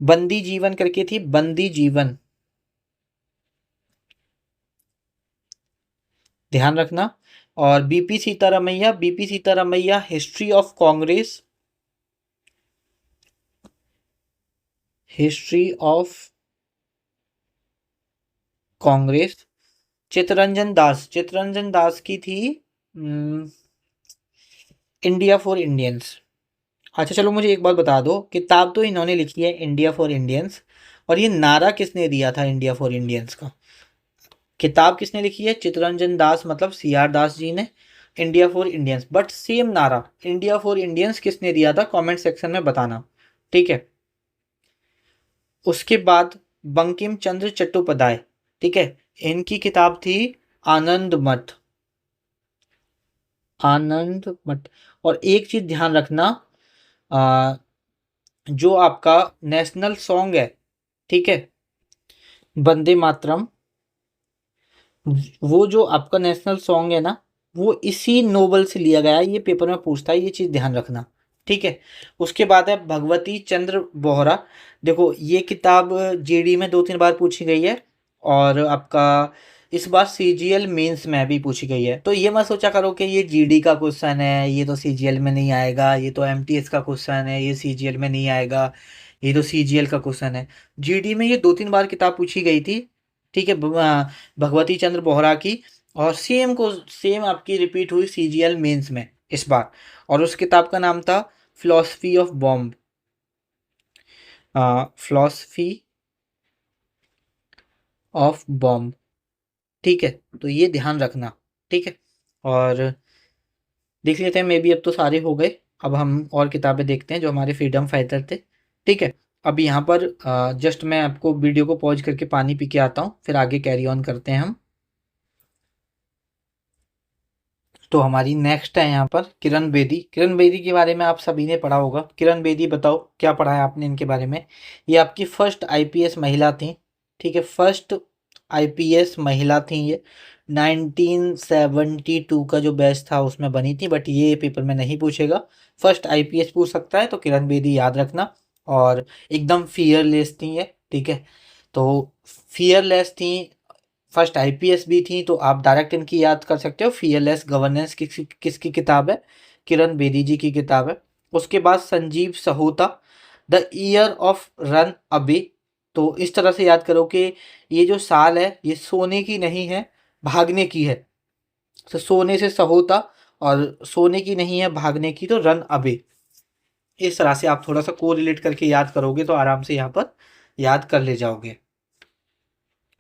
बंदी जीवन करके थी, बंदी जीवन, ध्यान रखना। और BP Sitaramayya, BP Sitaramayya history of Congress, history of Congress. Chittaranjan Das, Chittaranjan Das की थी इंडिया फॉर इंडियंस। अच्छा चलो मुझे एक बात बता दो, किताब तो इन्होंने लिखी है इंडिया फॉर इंडियंस, और ये नारा किसने दिया था इंडिया फॉर इंडियंस का, किताब किसने लिखी है, चित्तरंजन दास मतलब सी आर दास जी ने, India for Indians, but same नारा इंडिया फॉर इंडियंस किसने दिया था, कमेंट सेक्शन में बताना, ठीक है। उसके बाद बंकिम चंद्र चट्टोपाध्याय, ठीक है, इनकी किताब थी आनंद मठ, आनंद मठ। और एक चीज ध्यान रखना, जो आपका नेशनल सॉन्ग है, ठीक है, वंदे मातरम, वो जो आपका नेशनल सॉन्ग है ना, वो इसी नोवेल से लिया गया है, ये पेपर में पूछता है, ये चीज़ ध्यान रखना, ठीक है। उसके बाद है भगवती चंद्र बोहरा, देखो ये किताब जीडी में 2-3 बार पूछी गई है, और आपका इस बार सीजीएल मेंस में भी पूछी गई है। तो ये मत सोचा करो कि ये जीडी का क्वेश्चन है, ये तो सीजीएल में नहीं आएगा, ये तो एमटीएस का क्वेश्चन है, ये सीजीएल में नहीं आएगा, ये तो सीजीएल का क्वेश्चन है। जीडी में ये 2-3 बार किताब पूछी गई थी, ठीक है, भगवती चंद्र बोहरा की, और सेम आपकी रिपीट हुई सीजीएल मेंस में इस बार। और उस किताब का नाम था philosophy of bomb, philosophy of bomb. ठीक है, तो ये ध्यान रखना। ठीक है, और देख लेते हैं, मे बी अब तो सारे हो गए। अब हम और किताबें देखते हैं जो हमारे फ्रीडम फाइटर थे। ठीक है, अब यहाँ पर जस्ट मैं आपको वीडियो को पॉज करके पानी पी के आता हूँ, फिर आगे कैरी ऑन करते हैं हम। तो हमारी नेक्स्ट है यहाँ पर किरण बेदी। किरण बेदी के बारे में आप सभी ने पढ़ा होगा। किरण बेदी, बताओ क्या पढ़ा है आपने इनके बारे में। ये आपकी फर्स्ट आईपीएस महिला थी। ठीक है, फर्स्ट आईपीएस महिला थी ये। 1972 का जो बैच था उसमें बनी थी, बट ये पेपर में नहीं पूछेगा। फर्स्ट आईपीएस पूछ सकता है, तो किरण बेदी याद रखना। और एकदम फियरलेस थी ये। ठीक है, तो फियरलेस थी, फर्स्ट आईपीएस भी थी, तो आप डायरेक्ट इनकी याद कर सकते हो। फियरलेस गवर्नेंस किसकी किताब है? किरण बेदी जी की किताब है। उसके बाद Sanjeev Sahota, the year of run अबे। तो इस तरह से याद करो कि ये जो साल है ये सोने की नहीं है, भागने की है। तो सोने से सहोता, और सोने की नहीं है, भागने की, तो रन अबे। इस तरह से आप थोड़ा सा को रिलेट करके याद करोगे तो आराम से यहाँ पर याद कर ले जाओगे।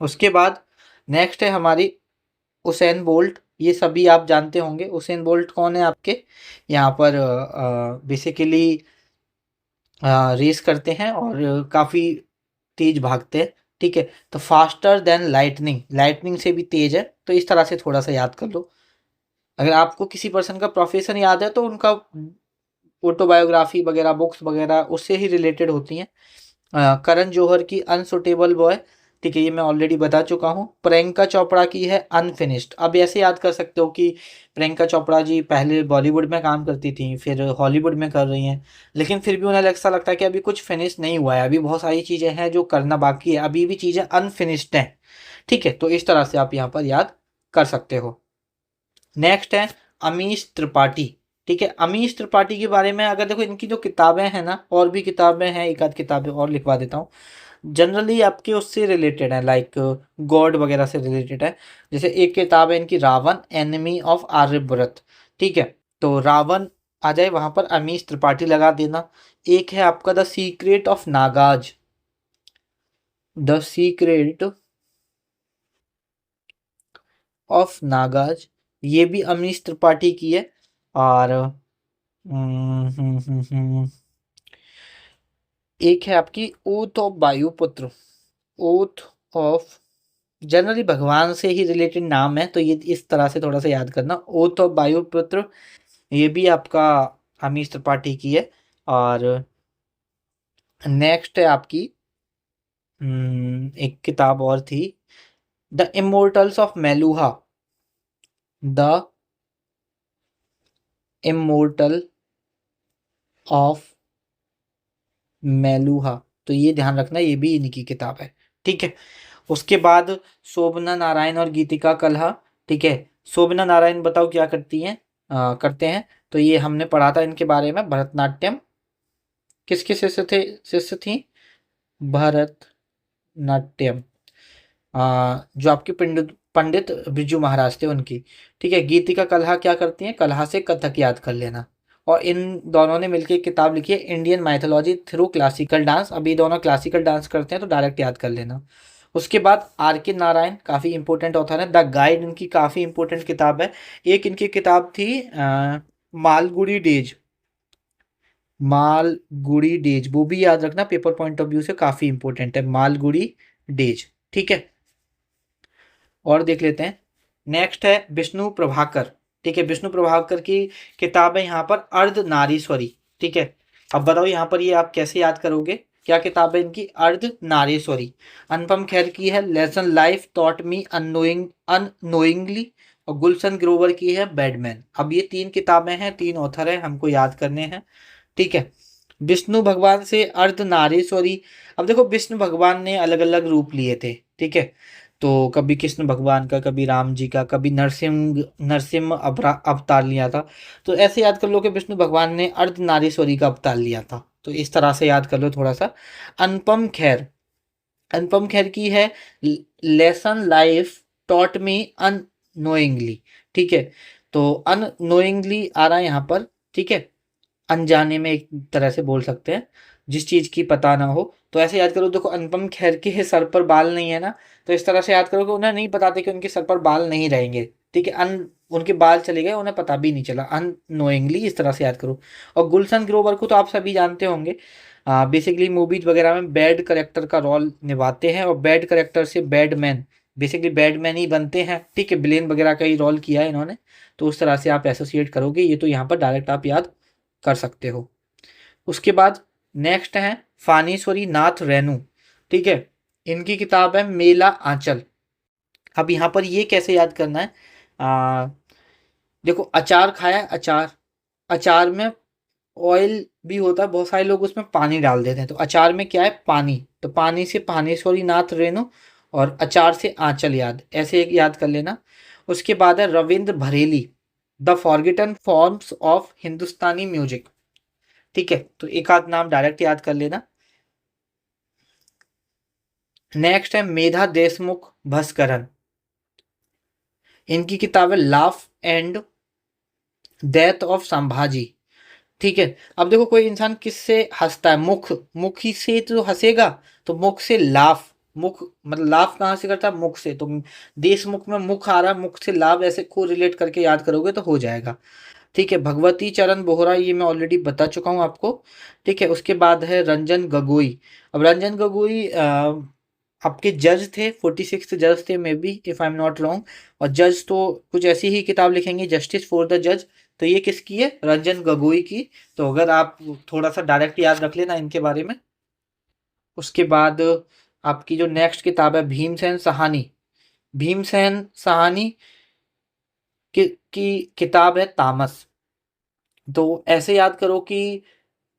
उसके बाद नेक्स्ट है हमारी उसेन बोल्ट। ये सभी आप जानते होंगे। उसेन बोल्ट कौन है आपके? यहाँ पर बेसिकली रेस करते हैं और काफ़ी तेज भागते हैं। ठीक है, तो फास्टर देन लाइटनिंग, लाइटनिंग से भी तेज है। तो इस तरह से थोड़ा सा याद कर लो। अगर आपको किसी पर्सन का प्रोफेशन याद है तो उनका ऑटोबायोग्राफी वगैरह, बुक्स वगैरह उससे ही रिलेटेड होती हैं। करण जौहर की अनसुटेबल बॉय। ठीक है, ये मैं ऑलरेडी बता चुका हूँ। प्रियंका चोपड़ा की है अनफिनिश्ड। अब ऐसे याद कर सकते हो कि प्रियंका चोपड़ा जी पहले बॉलीवुड में काम करती थी, फिर हॉलीवुड में कर रही हैं, लेकिन फिर भी उन्हें ऐसा लगता है कि अभी कुछ फिनिश नहीं हुआ है, अभी बहुत सारी चीज़ें हैं जो करना बाकी है, अभी भी चीज़ें अनफिनिश्ड हैं। ठीक है, तो इस तरह से आप यहाँ पर याद कर सकते हो। नेक्स्ट है अमीश त्रिपाठी। ठीक है, अमीश त्रिपाठी के बारे में अगर देखो, इनकी जो किताबें हैं ना, और भी किताबें हैं, एक आध किताबें और लिखवा देता हूँ। जनरली आपके उससे रिलेटेड है, लाइक गॉड वगैरह से रिलेटेड है। जैसे एक किताब है इनकी, रावण एनिमी ऑफ आर्यव्रत। ठीक है, तो रावण आ जाए वहां पर, अमीश त्रिपाठी लगा देना। एक है आपका the secret of Nagas, the secret of Nagas, ये भी अमीश त्रिपाठी की है। और एक है आपकी oath of वायुपुत्र, oath of, generally भगवान से ही रिलेटेड नाम है, तो ये इस तरह से थोड़ा सा याद करना। ओथ ऑफ वायुपुत्र, ये भी आपका अमीश त्रिपाठी की है। और नेक्स्ट है आपकी एक किताब और थी, the immortals of Meluha, the immortal of Meluha. तो ये ध्यान रखना, ये भी इनकी किताब है। ठीक है, उसके बाद शोभना नारायण और गीतिका कल्हा। ठीक है, शोभना नारायण बताओ क्या करती हैं, करते हैं। तो ये हमने पढ़ा था इनके बारे में। भरतनाट्यम, किसके शिष्य थे, शिष्य थी? भरतनाट्यम, जो आपके पंडित पंडित बिरजू महाराज थे उनकी। ठीक है, गीतिका कल्हा क्या करती हैं? कल्हा से कथक याद कर लेना। और इन दोनों ने मिलकर एक किताब लिखी है, Indian mythology through classical dance. अभी दोनों क्लासिकल डांस करते हैं, तो डायरेक्ट याद कर लेना। उसके बाद आर के नारायण, काफ़ी इंपॉर्टेंट ऑथर है। द गाइड इनकी काफ़ी इंपॉर्टेंट किताब है। एक इनकी किताब थी मालगुडी डेज, मालगुडी डेज, वो भी याद रखना, पेपर पॉइंट ऑफ व्यू से काफ़ी इंपॉर्टेंट है मालगुडी डेज। ठीक है, और देख लेते हैं। नेक्स्ट है विष्णु प्रभाकर। ठीक है, विष्णु प्रभाकर की किताब है यहाँ पर अर्ध नारीश्वरी। ठीक है, अब बताओ यहाँ पर ये आप कैसे याद करोगे? क्या किताब है इनकी? अर्ध नारीश्वरी। अनुपम खेर की है lesson life taught me unknowingly, और गुलशन ग्रोवर की है बैडमैन। अब ये तीन किताबें हैं, तीन ऑथर हैं, हमको याद करने हैं। ठीक है, विष्णु भगवान से अर्ध नारीश्वरी। अब देखो, विष्णु भगवान ने अलग अलग रूप लिए थे। ठीक है, तो कभी कृष्ण भगवान का, कभी राम जी का, कभी नरसिंह नरसिम्ह अवतार लिया था। तो ऐसे याद कर लो कि विष्णु भगवान ने अर्ध नारीश्वरी का अवतार लिया था। तो इस तरह से याद कर लो थोड़ा सा। अनुपम खेर, अनुपम खेर की है lesson life taught me unknowingly. ठीक है, तो अननोइंगली आ रहा है यहाँ पर। ठीक है, अनजाने में एक तरह से बोल सकते हैं। जिस चीज़ की पता ना हो, तो ऐसे याद करो। देखो अनुपम खेर के सर पर बाल नहीं है ना, तो इस तरह से याद करो कि उन्हें नहीं बताते कि उनके सर पर बाल नहीं रहेंगे, ठीक है। उनके बाल चले गए, उन्हें पता भी नहीं चला, अननोइंगली, इस तरह से याद करो। और गुलशन ग्रोवर को तो आप सभी जानते होंगे, बेसिकली मूवीज वगैरह में बैड करेक्टर का रोल निभाते हैं, और बैड करेक्टर से बैडमैन, बेसिकली बैडमैन ही बनते हैं, ठीक है। विलेन वगैरह का ही रोल किया है इन्होंने, तो उस तरह से आप एसोसिएट करोगे, ये तो यहाँ पर डायरेक्ट आप याद कर सकते हो। उसके बाद नेक्स्ट है फानेश्वरी नाथ रेणु, ठीक है। इनकी किताब है मेला आंचल। अब यहाँ पर ये कैसे याद करना है, आ, देखो अचार खाया है, अचार, अचार में ऑयल भी होता है, बहुत सारे लोग उसमें पानी डाल देते हैं, तो अचार में क्या है, पानी, तो पानी से पानेश्वरी नाथ रेणु, और अचार से आंचल, याद ऐसे एक याद कर लेना। उसके बाद है Ravindra Bhareli, the forgotten forms of Hindustani music, ठीक है। तो एक आध नाम डायरेक्ट याद कर लेना। नेक्स्ट है मेधा देशमुख भस्करन, इनकी किताब है laugh and death of Sambhaji, ठीक है। अब देखो कोई इंसान किससे हंसता है, मुख, मुख ही से तो हंसेगा, तो मुख से लाफ, मुख मतलब लाफ कहाँ से करता है, मुख से, तो देशमुख में मुख आ रहा है, मुख से लाभ, ऐसे को रिलेट करके याद करोगे तो हो जाएगा, ठीक है। भगवती चरण बोहरा, ये मैं ऑलरेडी बता चुका हूँ आपको, ठीक है। उसके बाद है रंजन गोगोई। अब रंजन गोगोई आपके जज थे, 46th जज थे may be, if I am not wrong, और जज तो कुछ ऐसी ही किताब लिखेंगे, जस्टिस फॉर द जज, तो ये किसकी है, रंजन गोगोई की। तो अगर आप थोड़ा सा डायरेक्ट याद रख लेना इनके बारे में। उसके बाद आपकी जो नेक्स्ट किताब है भीमसेन सहानी, भीमसेन सहानी की किताब है तामस। तो ऐसे याद करो कि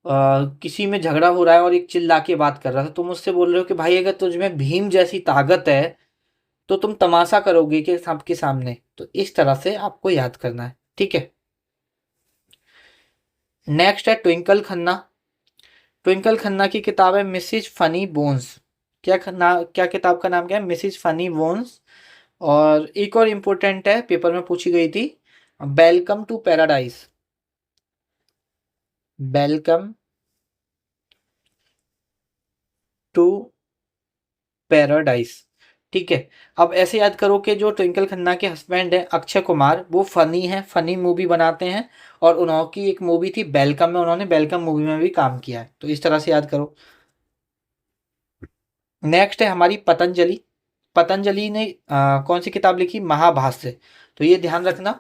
किसी में झगड़ा हो रहा है और एक चिल्ला के बात कर रहा था, तुम उससे बोल रहे हो कि भाई अगर तुझ में भीम जैसी ताकत है तो तुम तमाशा करोगे कि सबके सामने, तो इस तरह से आपको याद करना है, ठीक है। नेक्स्ट है ट्विंकल खन्ना। ट्विंकल खन्ना की किताब है मिसिज फनी बोन्स। क्या किताब का नाम क्या है, मिसिज फनी बोन्स। और एक और इम्पोर्टेंट है, पेपर में पूछी गई थी, welcome to paradise, welcome to paradise, ठीक है। अब ऐसे याद करो कि जो ट्विंकल खन्ना के हस्बैंड है अक्षय कुमार, वो फनी है, फनी मूवी बनाते हैं, और उनकी एक मूवी थी वेलकम में, उन्होंने वेलकम मूवी में भी काम किया है, तो इस तरह से याद करो। नेक्स्ट है हमारी पतंजलि। पतंजलि ने कौन सी किताब लिखी, महाभाष्य, तो ये ध्यान रखना,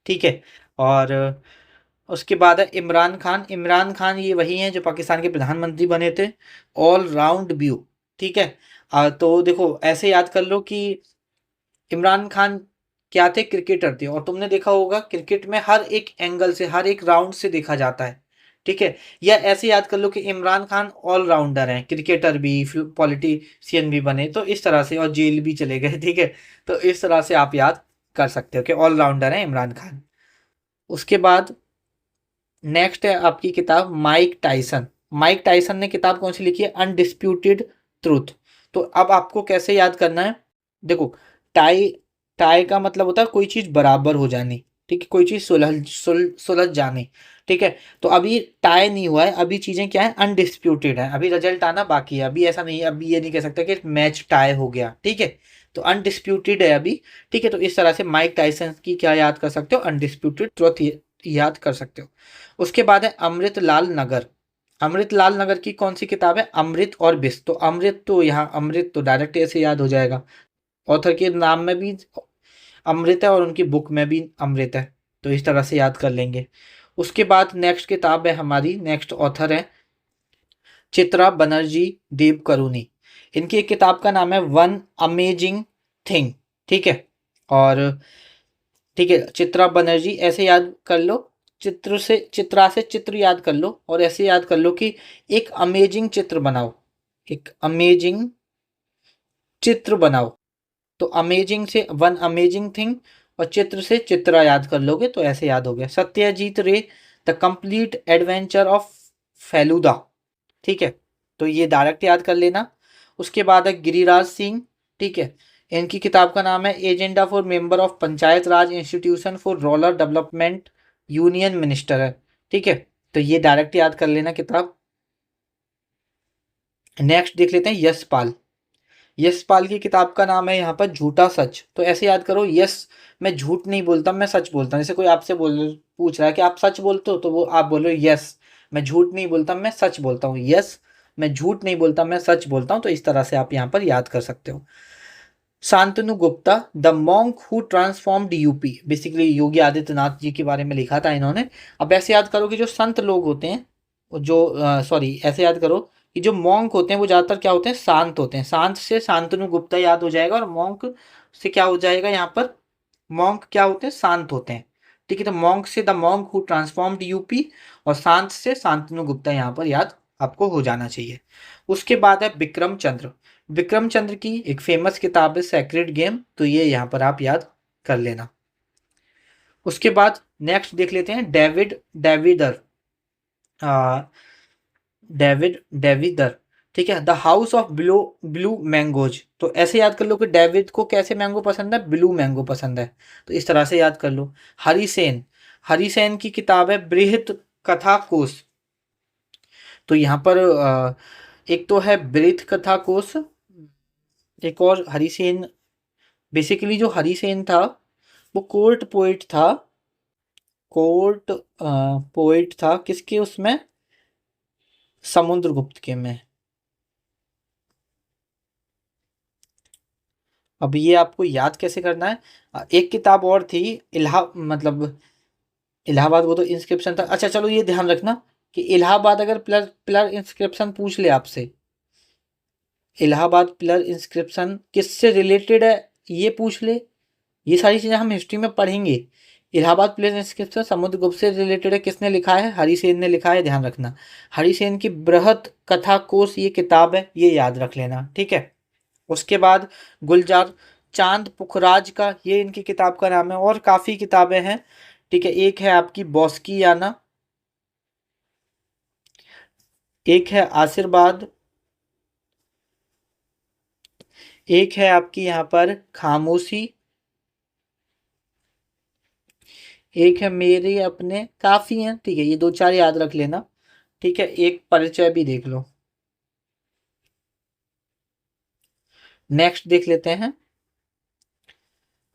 ठीक है। और उसके बाद है इमरान खान। इमरान खान ये वही हैं जो पाकिस्तान के प्रधानमंत्री बने थे, ऑल राउंड व्यू, ठीक है। तो देखो ऐसे याद कर लो कि इमरान खान क्या थे, क्रिकेटर थे, और तुमने देखा होगा क्रिकेट में हर एक एंगल से, हर एक राउंड से देखा जाता है, ठीक है। या ऐसे याद कर लो कि इमरान खान ऑलराउंडर हैं, क्रिकेटर भी, पॉलिटिशियन भी बने, तो इस तरह से, और जेल भी चले गए, ठीक है। तो इस तरह से आप याद कर सकते हो कि ऑलराउंडर हैं इमरान खान। उसके बाद नेक्स्ट है आपकी किताब माइक टाइसन। माइक टाइसन ने किताब कौन सी लिखी है, अनडिस्प्यूटेड ट्रूथ। तो अब आपको कैसे याद करना है, देखो टाई, टाई का मतलब होता है कोई चीज बराबर हो जानी, ठीक है, कोई चीज सुलझ जानी, ठीक है। तो अभी टाई नहीं हुआ है, अभी चीजें क्या है, अनडिस्प्यूटेड है, अभी रिजल्ट आना बाकी है, अभी ऐसा नहीं है, अभी ये नहीं कह सकते कि मैच टाई हो गया, ठीक है। तो अनडिस्प्यूटेड है अभी, ठीक है। तो इस तरह से माइक टाइसन की क्या याद कर सकते हो, अनडिस्प्यूटेड ट्रुथ याद कर सकते हो। उसके बाद है अमृतलाल नगर। अमृतलाल नगर की कौन सी किताब है, अमृत और विष। तो अमृत, तो यहाँ अमृत तो डायरेक्ट ऐसे याद हो जाएगा, ऑथर के नाम में भी अमृत है और उनकी बुक में भी अमृत है, तो इस तरह से याद कर लेंगे। उसके बाद नेक्स्ट किताब है हमारी, नेक्स्ट ऑथर है चित्रा बनर्जी देवकरुणी। इनकी एक किताब का नाम है वन अमेजिंग थिंग, ठीक है। और ठीक है, चित्रा बनर्जी ऐसे याद कर लो, चित्र से, चित्रा से चित्र याद कर लो, और ऐसे याद कर लो कि एक अमेजिंग चित्र बनाओ, एक अमेजिंग चित्र बनाओ। तो अमेजिंग से वन अमेजिंग थिंग, और चित्र से चित्रा याद कर लोगे तो ऐसे याद हो गया। सत्यजीत रे, the complete adventure of Feluda, ठीक है। तो ये डायरेक्ट याद कर लेना। उसके बाद है गिरिराज सिंह, ठीक है। इनकी किताब का नाम है agenda for member of panchayat Raj institution for rural development, union minister है, ठीक है। तो ये डायरेक्ट याद कर लेना किताब। नेक्स्ट देख लेते हैं यशपाल। यशपाल की किताब का नाम है यहाँ पर झूठा सच। तो ऐसे याद करो, यस मैं झूठ नहीं बोलता, मैं सच बोलता हूँ। जैसे कोई आपसे पूछ रहा है कि आप सच बोलते हो, तो वो आप बोलो यस मैं झूठ नहीं बोलता, मैं सच बोलता हूँ। यस मैं झूठ नहीं बोलता, मैं सच बोलता हूँ। तो इस तरह से आप यहाँ पर याद कर सकते हो। Shantanu Gupta, the monk who transformed UP. Basically Yogi Adityanath ji के बारे में लिखा था इन्होंने। अब ऐसे याद करो कि जो संत लोग होते हैं, जो सॉरी ऐसे याद करो कि जो मॉन्क होते हैं वो ज़्यादातर क्या होते हैं, शांत होते हैं। शांत से शांतनु गुप्ता याद हो जाएगा, और मॉन्क से क्या हो जाएगा यहाँ पर, मॉन्क क्या होते हैं, शांत होते हैं। ठीक है, तो मॉन्क से the monk who transformed UP, और शांत से शांतनु गुप्ता यहाँ पर याद आपको हो जाना चाहिए। उसके बाद है विक्रम चंद्र। विक्रम चंद्र की एक फेमस किताब है सेक्रेड गेम, तो ये यहाँ पर आप याद कर लेना। उसके बाद नेक्स्ट देख लेते हैं डेविड डेविडर। आ, डेविड डेविडर, ठीक है, the house of blue blue mangoes. तो ऐसे याद कर लो कि डेविड को कैसे मैंगो पसंद है, ब्लू मैंगो पसंद है। तो इस तरह से याद कर लो। हरिसेन, हरिसेन की किताब है बृहत कथा कोश। तो यहाँ पर एक तो है बृहत कथा कोश, एक और हरिसेन। बेसिकली जो हरिसेन था वो कोर्ट पोइट था। कोर्ट पोइट था किसके उसमें, समुद्रगुप्त के में। अब ये आपको याद कैसे करना है, एक किताब और थी, मतलब इलाहाबाद, वो तो इंस्क्रिप्शन था। अच्छा चलो ये ध्यान रखना कि इलाहाबाद अगर पिलर पिलर इंस्क्रिप्शन पूछ ले आपसे, इलाहाबाद पिलर इंस्क्रिप्शन किससे रिलेटेड है ये पूछ ले, ये सारी चीज़ें हम हिस्ट्री में पढ़ेंगे। इलाहाबाद पिलर इंस्क्रिप्शन समुद्रगुप्त से रिलेटेड है, किसने लिखा है, हरिसेन ने लिखा है, ध्यान रखना। हरिसेन की बृहत कथा कोश ये किताब है, ये याद रख लेना, ठीक है। उसके बाद गुलजार चांद पुखराज का, ये इनकी किताब का नाम है, और काफ़ी किताबें हैं, ठीक है। एक है आपकी बॉस्कियाना, एक है आशीर्वाद, एक है आपकी यहाँ पर खामोशी, एक है मेरे अपने, काफ़ी हैं, ठीक है। ये दो चार याद रख लेना, ठीक है। एक परिचय भी देख लो। नेक्स्ट देख लेते हैं।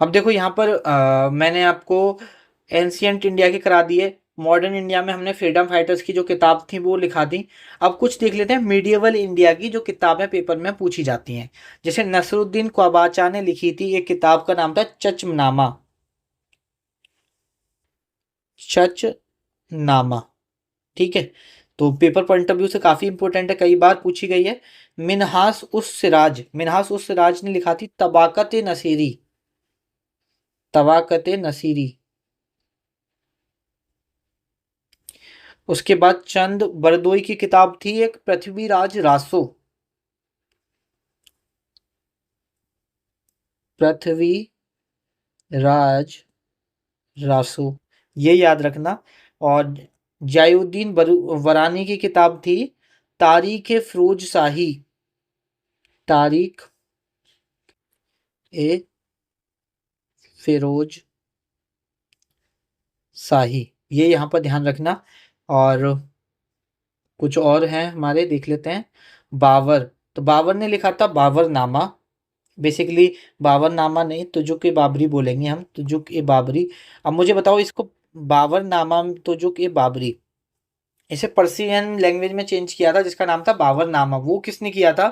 अब देखो यहाँ पर मैंने आपको एंशियंट इंडिया के करा दिए, मॉडर्न इंडिया में हमने फ्रीडम फाइटर्स की जो किताब थी वो लिखा दी। अब कुछ देख लेते हैं मीडिएवल इंडिया की जो किताबें पेपर में पूछी जाती हैं। जैसे नसरुद्दीन ख्वाबाचा ने लिखी थी एक किताब का नाम था चचनामा। चचनामा, ठीक है। तो पेपर पॉइंट ऑफ व्यू से काफ़ी इंपॉर्टेंट है, कई बार पूछी गई है। मिन्हास उस सिराज ने लिखा थी तबाकत नसीरी। तबाकत नसीरी। उसके बाद चंद बरदोई की किताब थी एक पृथ्वीराज रासो। पृथ्वीराज रासो, ये याद रखना। और जयाउद्दीन वरानी की किताब थी तारीख ए फिरोज शाही। तारीख ए फिरोज शाही, ये यहाँ पर ध्यान रखना। और कुछ और हैं हमारे, देख लेते हैं। बाबर, तो बाबर ने लिखा था बाबरनामा। बेसिकली बाबरनामा नहीं, तुजुक ए बाबरी बोलेंगे हम, तुजुक ए बाबरी। अब मुझे बताओ इसको, बाबरनामा तुजुक ए बाबरी, इसे पर्शियन लैंग्वेज में चेंज किया था जिसका नाम था बाबरनामा, वो किसने किया था,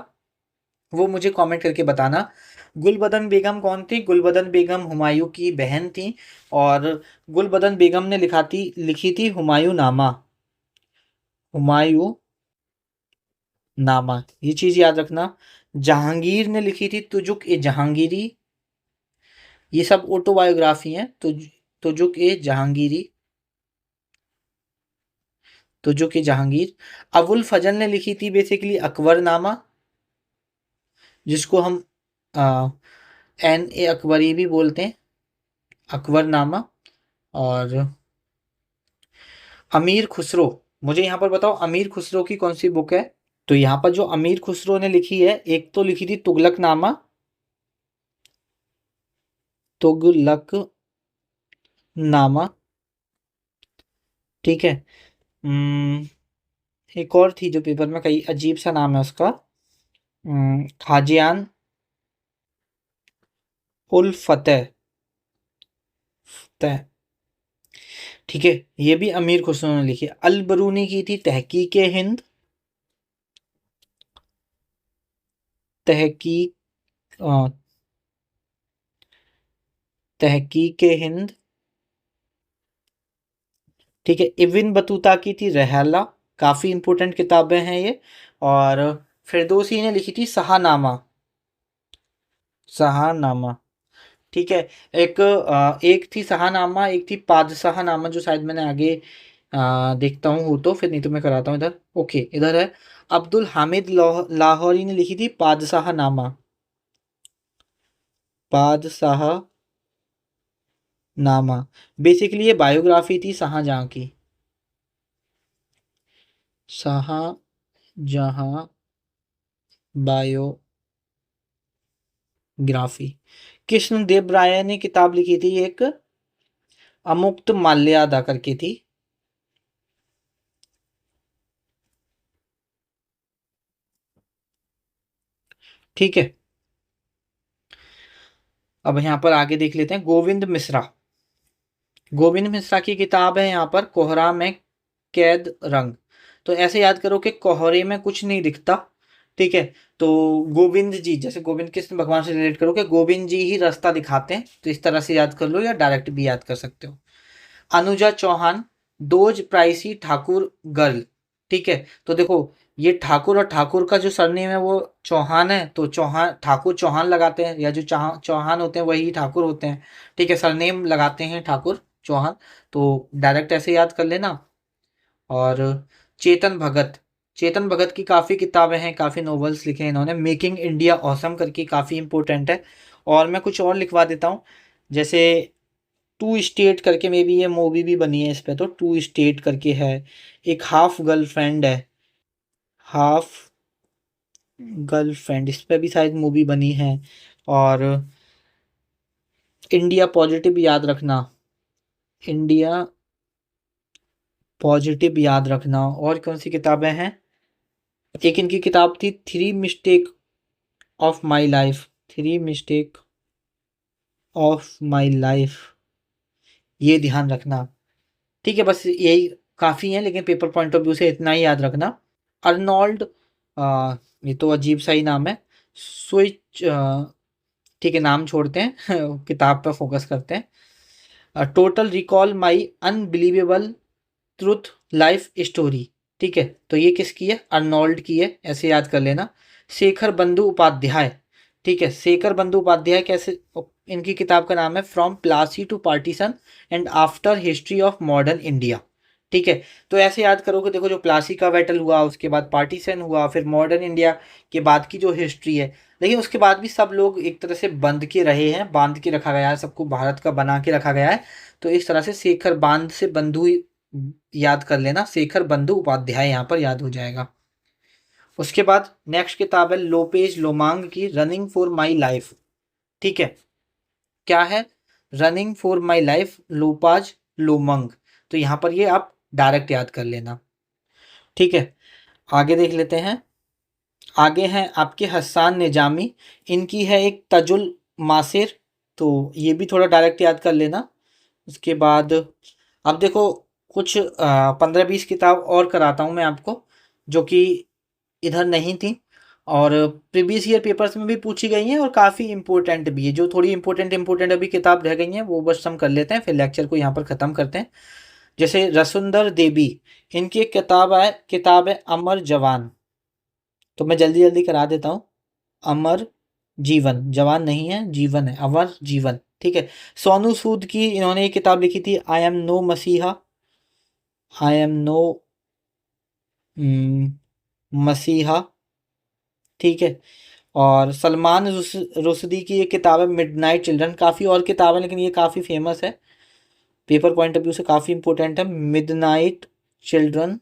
वो मुझे कमेंट करके बताना। गुलबदन बेगम कौन थी, गुलबदन बेगम हुमायूं की बहन थी, और गुलबदन बेगम ने लिखी थी हुमायूं नामा। हुमायूं नामा, ये चीज याद रखना। जहांगीर ने लिखी थी तुजुक ए जहांगीरी। ये सब ऑटोबायोग्राफी हैं, तुजुक ए जहांगीरी, तुजुक ए जहांगीर। अबुल फजल ने लिखी थी बेसिकली अकबरनामा, जिसको हम एन ए अकबरी भी बोलते हैं, अकबरनामा। और अमीर खुसरो, मुझे यहाँ पर बताओ अमीर खुसरो की कौन सी बुक है। तो यहाँ पर जो अमीर खुसरो ने लिखी है, एक तो लिखी थी तुगलकनामा, तुगलकनामा, ठीक है। एक और थी जो पेपर में, कई अजीब सा नाम है उसका, खाजियान उल फतेह तह, ठीक है। ये भी अमीर खुसरो ने लिखी। अल बरूनी की थी तहकीक हिंद, तहकीक तहकीक हिंद, ठीक है। इब्न बतूता की थी रहाला, काफ़ी इंपॉर्टेंट किताबें हैं ये। और फिरदौसी ने लिखी थी सहानामा, सहानामा, ठीक है। एक थी सहानामा, एक थी पादशाहनामा, जो शायद मैंने आगे देखता हूँ हो तो, फिर नहीं तो मैं कराता हूँ इधर। ओके, इधर है। अब्दुल हामिद लाहौरी ने लिखी थी पादशाहनामा, पादशाहनामा। बेसिकली ये बायोग्राफी थी शाहजहां की, शाहजहां बायोग्राफी। कृष्ण देव राय ने किताब लिखी थी एक, अमुक्त माल्यादा करके थी, ठीक है। अब यहाँ पर आगे देख लेते हैं। गोविंद मिश्रा, गोविंद मिश्रा की किताब है यहाँ पर कोहरा में कैद रंग। तो ऐसे याद करो कि कोहरे में कुछ नहीं दिखता, ठीक है। तो गोविंद जी, जैसे गोविंद कृष्ण भगवान से रिलेट करो कि गोविंद जी ही रास्ता दिखाते हैं, तो इस तरह से याद कर लो, या डायरेक्ट भी याद कर सकते हो। Anuja Chauhan, those pricey Thakur girl, ठीक है। तो देखो, ये ठाकुर और ठाकुर का जो सरनेम है वो चौहान है, तो चौहान ठाकुर चौहान लगाते हैं, या जो चौहान होते हैं वही ठाकुर होते हैं, ठीक है। सरनेम लगाते हैं ठाकुर चौहान, तो डायरेक्ट ऐसे याद कर लेना। और चेतन भगत, चेतन भगत की काफ़ी किताबें हैं, काफ़ी नॉवेल्स लिखे हैं इन्होंने। मेकिंग इंडिया ऑसम करके काफ़ी इंपॉर्टेंट है। और मैं कुछ और लिखवा देता हूँ, जैसे टू स्टेट करके, मे बी ये मूवी भी बनी है इस पे, तो टू स्टेट करके है। एक हाफ गर्लफ्रेंड है, हाफ गर्लफ्रेंड, इस पे भी शायद मूवी बनी है। और इंडिया पॉजिटिव याद रखना, इंडिया पॉजिटिव याद रखना। और कौन सी किताबें हैं, एक इनकी किताब थी three mistake of my life, three mistake of my life, ये ध्यान रखना, ठीक है। बस यही काफ़ी है, लेकिन पेपर पॉइंट ऑफ व्यू से इतना ही याद रखना। अर्नोल्ड, ये तो अजीब सा ही नाम है, स्विच, ठीक है, नाम छोड़ते हैं किताब पर फोकस करते हैं। टोटल रिकॉल माई अनबिलीवेबल ट्रुथ लाइफ स्टोरी, ठीक है। तो ये किसकी है, अर्नोल्ड की है, ऐसे याद कर लेना। शेखर बंधु उपाध्याय, ठीक है। शेखर बंधु उपाध्याय कैसे, इनकी किताब का नाम है from Plassey to partition and after history of modern India, ठीक है। तो ऐसे याद करो कि देखो, जो प्लासी का बैटल हुआ, उसके बाद पार्टीशन हुआ, फिर मॉडर्न इंडिया के बाद की जो हिस्ट्री है, लेकिन उसके बाद भी सब लोग एक तरह से बंध के रहे हैं, बांध के रखा गया है, सबको भारत का बना के रखा गया है। तो इस तरह से शेखर बांध से बंधु याद कर लेना, शेखर बंधु उपाध्याय यहाँ पर याद हो जाएगा। उसके बाद नेक्स्ट किताब है लोपेज लोमांग की रनिंग फॉर माई लाइफ, ठीक है। क्या है, रनिंग फॉर माई लाइफ, लोपाज लोमंग। तो यहाँ पर ये आप डायरेक्ट याद कर लेना, ठीक है। आगे देख लेते हैं। आगे हैं आपके हस्सान निजामी, इनकी है एक तजुल मासिर, तो ये भी थोड़ा डायरेक्ट याद कर लेना। उसके बाद अब देखो, कुछ 15-20 किताब और कराता हूँ मैं आपको, जो कि इधर नहीं थी, और प्रीवियस ईयर पेपर्स में भी पूछी गई हैं, और काफ़ी इंपॉर्टेंट भी है। जो थोड़ी इंपॉर्टेंट इंपॉर्टेंट अभी किताब रह गई हैं, वो बस हम कर लेते हैं, फिर लेक्चर को यहाँ पर ख़त्म करते हैं। जैसे रसुंदर देवी, इनकी एक किताब है अमर जवान, तो मैं जल्दी जल्दी करा देता हूँ। अमर जीवन, जवान नहीं है, जीवन है, अमर जीवन, ठीक है। सोनू सूद की इन्होंने एक किताब लिखी थी आई एम नो मसीहा, आई एम नो मसीहा, ठीक है। और सलमान रुश्दी की एक किताब है मिडनाइट चिल्ड्रन, काफ़ी और किताब है, लेकिन ये काफ़ी फेमस है, पेपर पॉइंट ऑफ व्यू से काफ़ी इंपॉर्टेंट है, मिडनाइट चिल्ड्रन,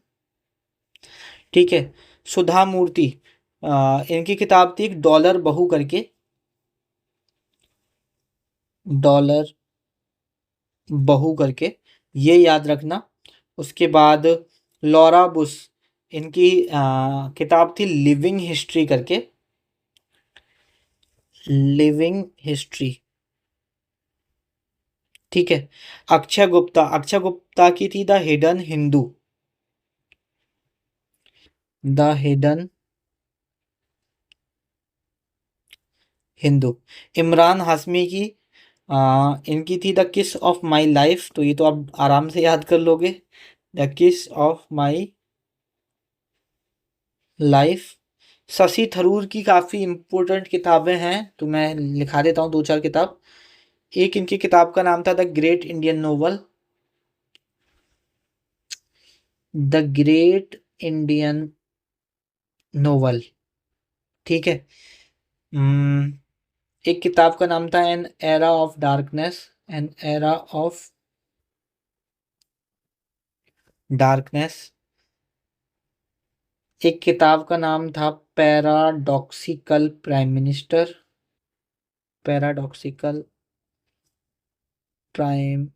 ठीक है। सुधा मूर्ति, इनकी किताब थी डॉलर बहू करके, डॉलर बहू करके, ये याद रखना। उसके बाद लॉरा बुश, इनकी किताब थी लिविंग हिस्ट्री करके, लिविंग हिस्ट्री। ठीक है। अक्षय गुप्ता की थी the hidden Hindu. The hidden Hindu. Imran Hashmi की इनकी थी द किस ऑफ माई लाइफ, तो ये तो आप आराम से याद कर लोगे। द किस of my life. Shashi Tharoor की काफ़ी इम्पोर्टेंट किताबें हैं, तो मैं लिखा देता हूँ दो चार किताब। एक इनकी किताब का नाम था the great Indian novel. The great Indian novel. ठीक है। हम्म, एक किताब का नाम था an era of darkness. An era of darkness. एक किताब का नाम था paradoxical prime minister. Paradoxical prime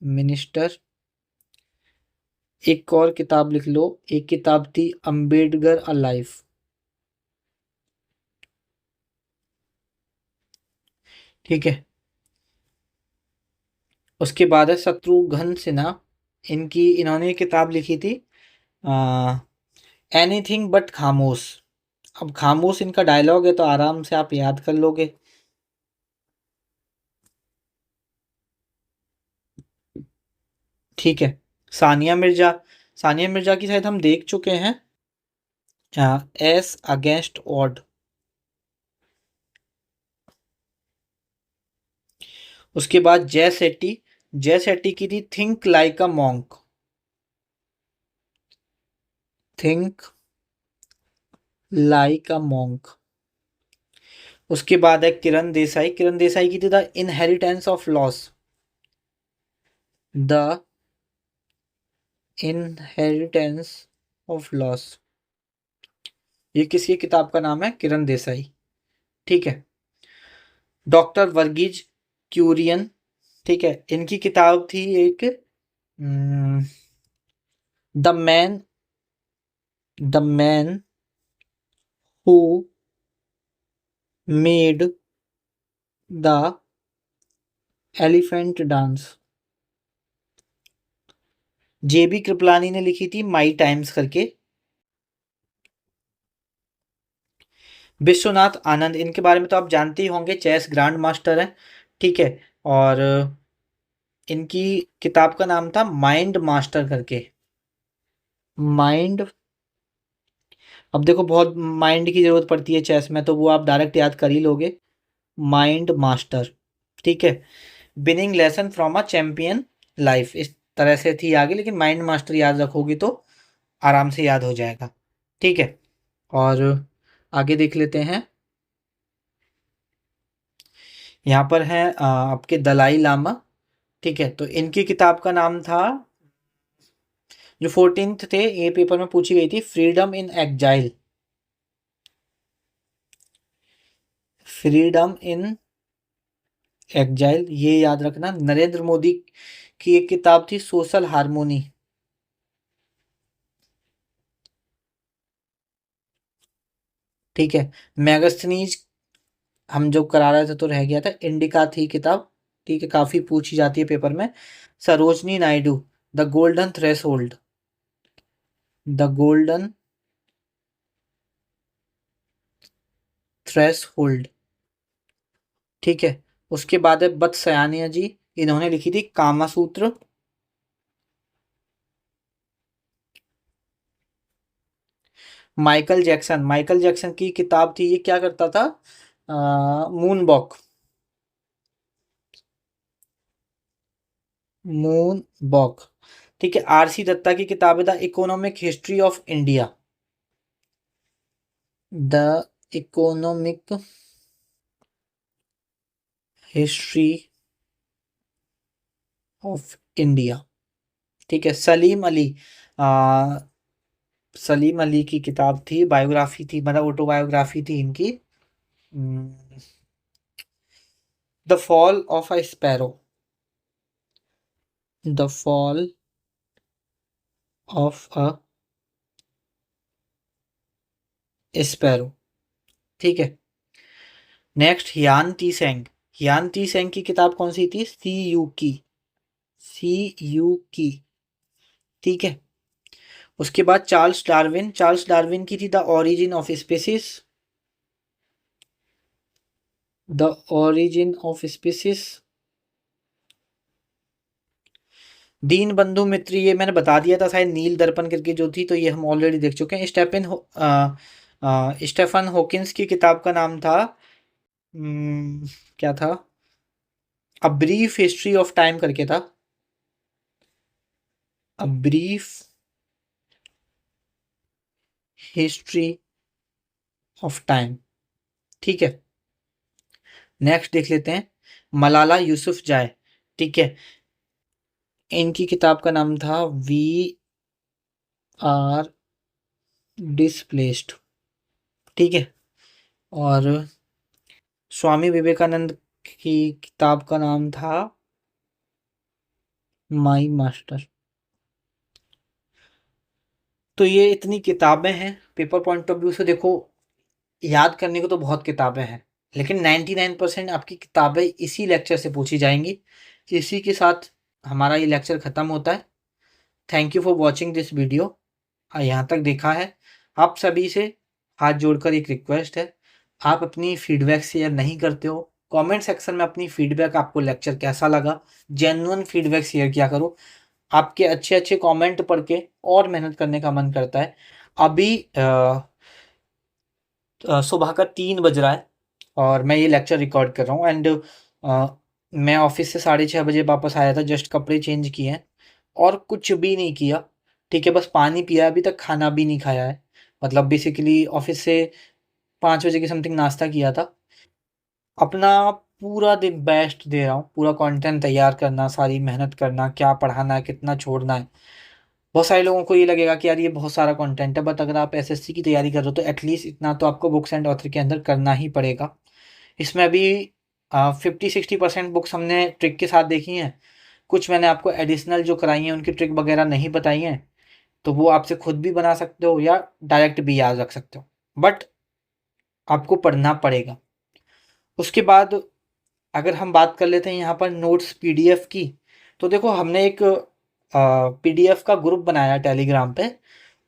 minister. एक और किताब लिख लो, एक किताब थी अम्बेडकर अ लाइफ। ठीक है। उसके बाद है शत्रुघ्न सिन्हा। इन्होंने एक किताब लिखी थी एनीथिंग बट खामोश। अब खामोश इनका डायलॉग है, तो आराम से आप याद कर लोगे। ठीक है। सानिया मिर्जा। सानिया मिर्जा की शायद हम देख चुके हैं। S against odd. उसके बाद जय सेट्टी। जय सेट्टी की थी think like a monk. Think like a monk. उसके बाद है किरण देसाई। किरण देसाई की थी the inheritance of loss. The inheritance of loss. ये किसकी किताब का नाम है? किरण देसाई। ठीक है। डॉक्टर वर्गीज क्यूरियन। ठीक है, इनकी किताब थी एक the man the man who made the elephant dance. JB Kripalani ने लिखी थी माई टाइम्स करके। विश्वनाथ आनंद, इनके बारे में तो आप जानते ही होंगे, चेस ग्रैंड मास्टर हैं। ठीक है। और इनकी किताब का नाम था माइंड मास्टर करके। माइंड। अब देखो, बहुत माइंड की जरूरत पड़ती है चेस में, तो वो आप डायरेक्ट याद कर ही लोगे। Mind master. ठीक है। Winning lesson from a champion life, इस तरह से थी आगे, लेकिन माइंड मास्टर याद रखोगी तो आराम से याद हो जाएगा। ठीक है। और आगे देख लेते हैं। यहाँ पर है आपके दलाई लामा। ठीक है, तो इनकी किताब का नाम था, जो 14th थे, ये पेपर में पूछी गई थी, फ्रीडम इन एग्जाइल। फ्रीडम इन एग्जाइल, ये याद रखना। नरेंद्र मोदी की एक किताब थी सोशल हार्मोनी। ठीक है। मैगस्थनीज हम जो करा रहे थे तो रह गया था, इंडिका थी किताब। ठीक है, काफी पूछी जाती है पेपर में। Sarojini Naidu, the golden threshold. The golden threshold. ठीक है। उसके बाद है बत्सयानिया जी। इन्होंने लिखी थी कामा सूत्र। माइकल जैक्सन की किताब थी, ये क्या करता था? Moon walk. Moon walk. ठीक है। आरसी दत्ता की किताब है the economic history of India. The economic history of India. ठीक है। आ, सलीम अली की किताब थी, बायोग्राफी थी, मतलब ऑटोबायोग्राफी थी इनकी, the fall of a sparrow. The fall of a sparrow. ठीक है। नेक्स्ट हियान टी सेंग। हियान टी सेंग की किताब कौन सी थी? सी यू की। सी यू की। ठीक है। उसके बाद चार्ल्स डार्विन। चार्ल्स डार्विन की थी the origin of species. The origin of species. दीन बंधु मित्र, ये मैंने बता दिया था शायद, नील दर्पण करके जो थी, तो ये हम ऑलरेडी देख चुके हैं। स्टेफन हॉकिंस की किताब का नाम था क्या था? A brief history of time करके था। A brief history of time. ठीक है। नेक्स्ट देख लेते हैं, मलाला यूसुफ जाय। ठीक है। इनकी किताब का नाम था वी आर डिसप्लेस्ड। ठीक है। और स्वामी विवेकानंद की किताब का नाम था माई मास्टर। तो ये इतनी किताबें हैं। पेपर पॉइंट ऑफ व्यू से देखो, याद करने को तो बहुत किताबें हैं, लेकिन 99% आपकी किताबें इसी लेक्चर से पूछी जाएंगी। इसी के साथ हमारा ये लेक्चर ख़त्म होता है। Thank you for watching this video. यहाँ तक देखा है। आप सभी से हाथ जोड़कर एक रिक्वेस्ट है, आप अपनी फीडबैक शेयर नहीं करते हो। कमेंट सेक्शन में अपनी फीडबैक, आपको लेक्चर कैसा लगा, जेन्युइन फीडबैक शेयर किया करो। आपके अच्छे अच्छे कमेंट पढ़ के और मेहनत करने का मन करता है। अभी सुबह का 3 बज रहा है और मैं ये लेक्चर रिकॉर्ड कर रहा हूँ। एंड मैं ऑफिस से 6:30 बजे वापस आया था, जस्ट कपड़े चेंज किए हैं और कुछ भी नहीं किया। ठीक है, बस पानी पिया, अभी तक खाना भी नहीं खाया है। मतलब बेसिकली ऑफिस से 5 बजे की समथिंग नाश्ता किया था। अपना पूरा दिन बेस्ट दे रहा हूँ, पूरा कंटेंट तैयार करना, सारी मेहनत करना, क्या पढ़ाना है, कितना छोड़ना है। बहुत सारे लोगों को ये लगेगा कि यार ये बहुत सारा कंटेंट है, बट अगर आप एसएससी की तैयारी कर रहे हो तो एटलीस्ट इतना तो आपको बुक्स एंड ऑथर के अंदर करना ही पड़ेगा। इसमें अभी 50-60% बुक्स हमने ट्रिक के साथ देखी हैं। कुछ मैंने आपको एडिशनल जो कराई हैं उनकी ट्रिक वगैरह नहीं बताई हैं, तो वो आपसे खुद भी बना सकते हो या डायरेक्ट भी याद रख सकते हो, बट आपको पढ़ना पड़ेगा। उसके बाद अगर हम बात कर लेते हैं यहाँ पर नोट्स पीडीएफ की, तो देखो हमने एक पीडीएफ का ग्रुप बनाया टेलीग्राम पे।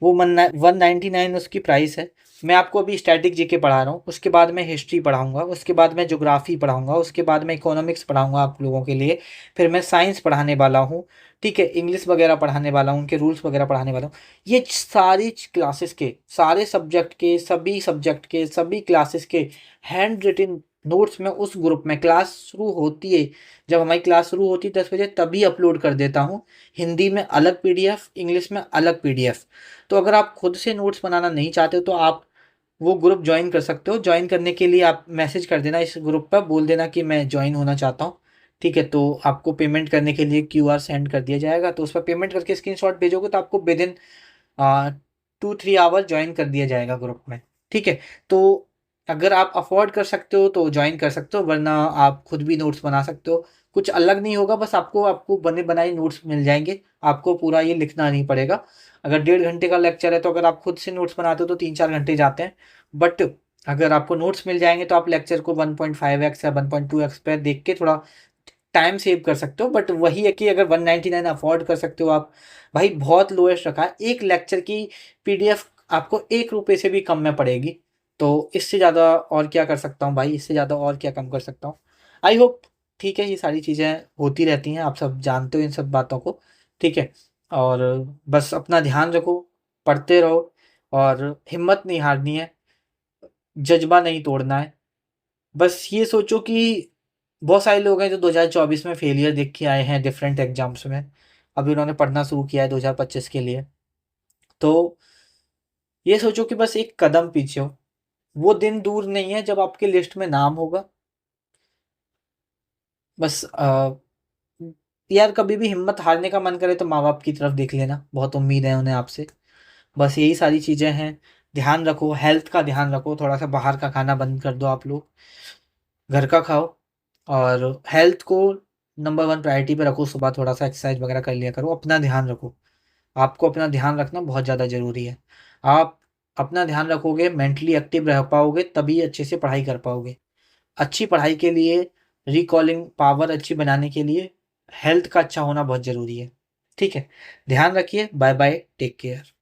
वो 199 उसकी प्राइस है। मैं आपको अभी स्टैटिक जीके पढ़ा रहा हूँ, उसके बाद मैं हिस्ट्री पढ़ाऊँगा, उसके बाद मैं ज्योग्राफी पढ़ाऊँगा, उसके बाद मैं इकोनॉमिक्स पढ़ाऊँगा आप लोगों के लिए, फिर मैं साइंस पढ़ाने वाला हूँ। ठीक है, इंग्लिश वगैरह पढ़ाने वाला हूँ, उनके रूल्स वगैरह पढ़ाने वाला हूँ। ये सारी क्लासेस के, सारे सब्जेक्ट के, सभी सब्जेक्ट के, सभी क्लासेस के हैंड रिटन नोट्स में उस ग्रुप में, क्लास शुरू होती है, जब हमारी क्लास शुरू होती है 10 बजे, तभी अपलोड कर देता हूँ। हिंदी में अलग पीडीएफ, इंग्लिश में अलग पीडीएफ। तो अगर आप खुद से नोट्स बनाना नहीं चाहते हो तो आप वो ग्रुप ज्वाइन कर सकते हो। ज्वाइन करने के लिए आप मैसेज कर देना इस ग्रुप पर, बोल देना कि मैं ज्वाइन होना चाहता हूँ। ठीक है, तो आपको पेमेंट करने के लिए क्यूआर सेंड कर दिया जाएगा, तो उस पर पेमेंट करके स्क्रीनशॉट भेजोगे तो आपको विद इन 2-3 आवर ज्वाइन कर दिया जाएगा ग्रुप में। ठीक है, तो अगर आप अफोर्ड कर सकते हो तो ज्वाइन कर सकते हो, वरना आप खुद भी नोट्स बना सकते हो। कुछ अलग नहीं होगा, बस आपको आपको बने बनाए नोट्स मिल जाएंगे, आपको पूरा ये लिखना नहीं पड़ेगा। अगर 1.5 घंटे का लेक्चर है तो अगर आप खुद से नोट्स बनाते हो तो 3-4 घंटे जाते हैं, बट अगर आपको नोट्स मिल जाएंगे तो आप लेक्चर को 1.5x या 1.2x पे देख के थोड़ा टाइम सेव कर सकते हो। बट वही है कि अगर 199 अफोर्ड कर सकते हो आप, भाई बहुत लोएस्ट रखा है। एक लेक्चर की पीडीएफ आपको 1 रुपये से भी कम में पड़ेगी, तो इससे ज़्यादा और क्या कर सकता हूँ भाई, इससे ज़्यादा और क्या कम कर सकता हूँ। आई होप ठीक है, ये सारी चीज़ें होती रहती हैं, आप सब जानते हो इन सब बातों को। ठीक है, और बस अपना ध्यान रखो, पढ़ते रहो और हिम्मत नहीं हारनी है, जज्बा नहीं तोड़ना है। बस ये सोचो कि बहुत सारे लोग हैं जो 2024 में फेलियर देख के आए हैं डिफरेंट एग्जाम्स में, अभी उन्होंने पढ़ना शुरू किया है 2025 के लिए। तो ये सोचो कि बस एक कदम पीछे हो, वो दिन दूर नहीं है जब आपके लिस्ट में नाम होगा। बस यार कभी भी हिम्मत हारने का मन करे तो माँ बाप की तरफ देख लेना, बहुत उम्मीद है उन्हें आपसे। बस यही सारी चीज़ें हैं। ध्यान रखो, हेल्थ का ध्यान रखो, थोड़ा सा बाहर का खाना बंद कर दो आप लोग, घर का खाओ और हेल्थ को नंबर 1 प्रायोरिटी पे रखो। सुबह थोड़ा सा एक्सरसाइज वगैरह कर लिया करो, अपना ध्यान रखो। आपको अपना ध्यान रखना बहुत ज़्यादा ज़रूरी है। आप अपना ध्यान रखोगे, मेंटली एक्टिव रह पाओगे, तभी अच्छे से पढ़ाई कर पाओगे। अच्छी पढ़ाई के लिए, रिकॉलिंग पावर अच्छी बनाने के लिए हेल्थ का अच्छा होना बहुत ज़रूरी है। ठीक है, ध्यान रखिए। Bye bye, take care.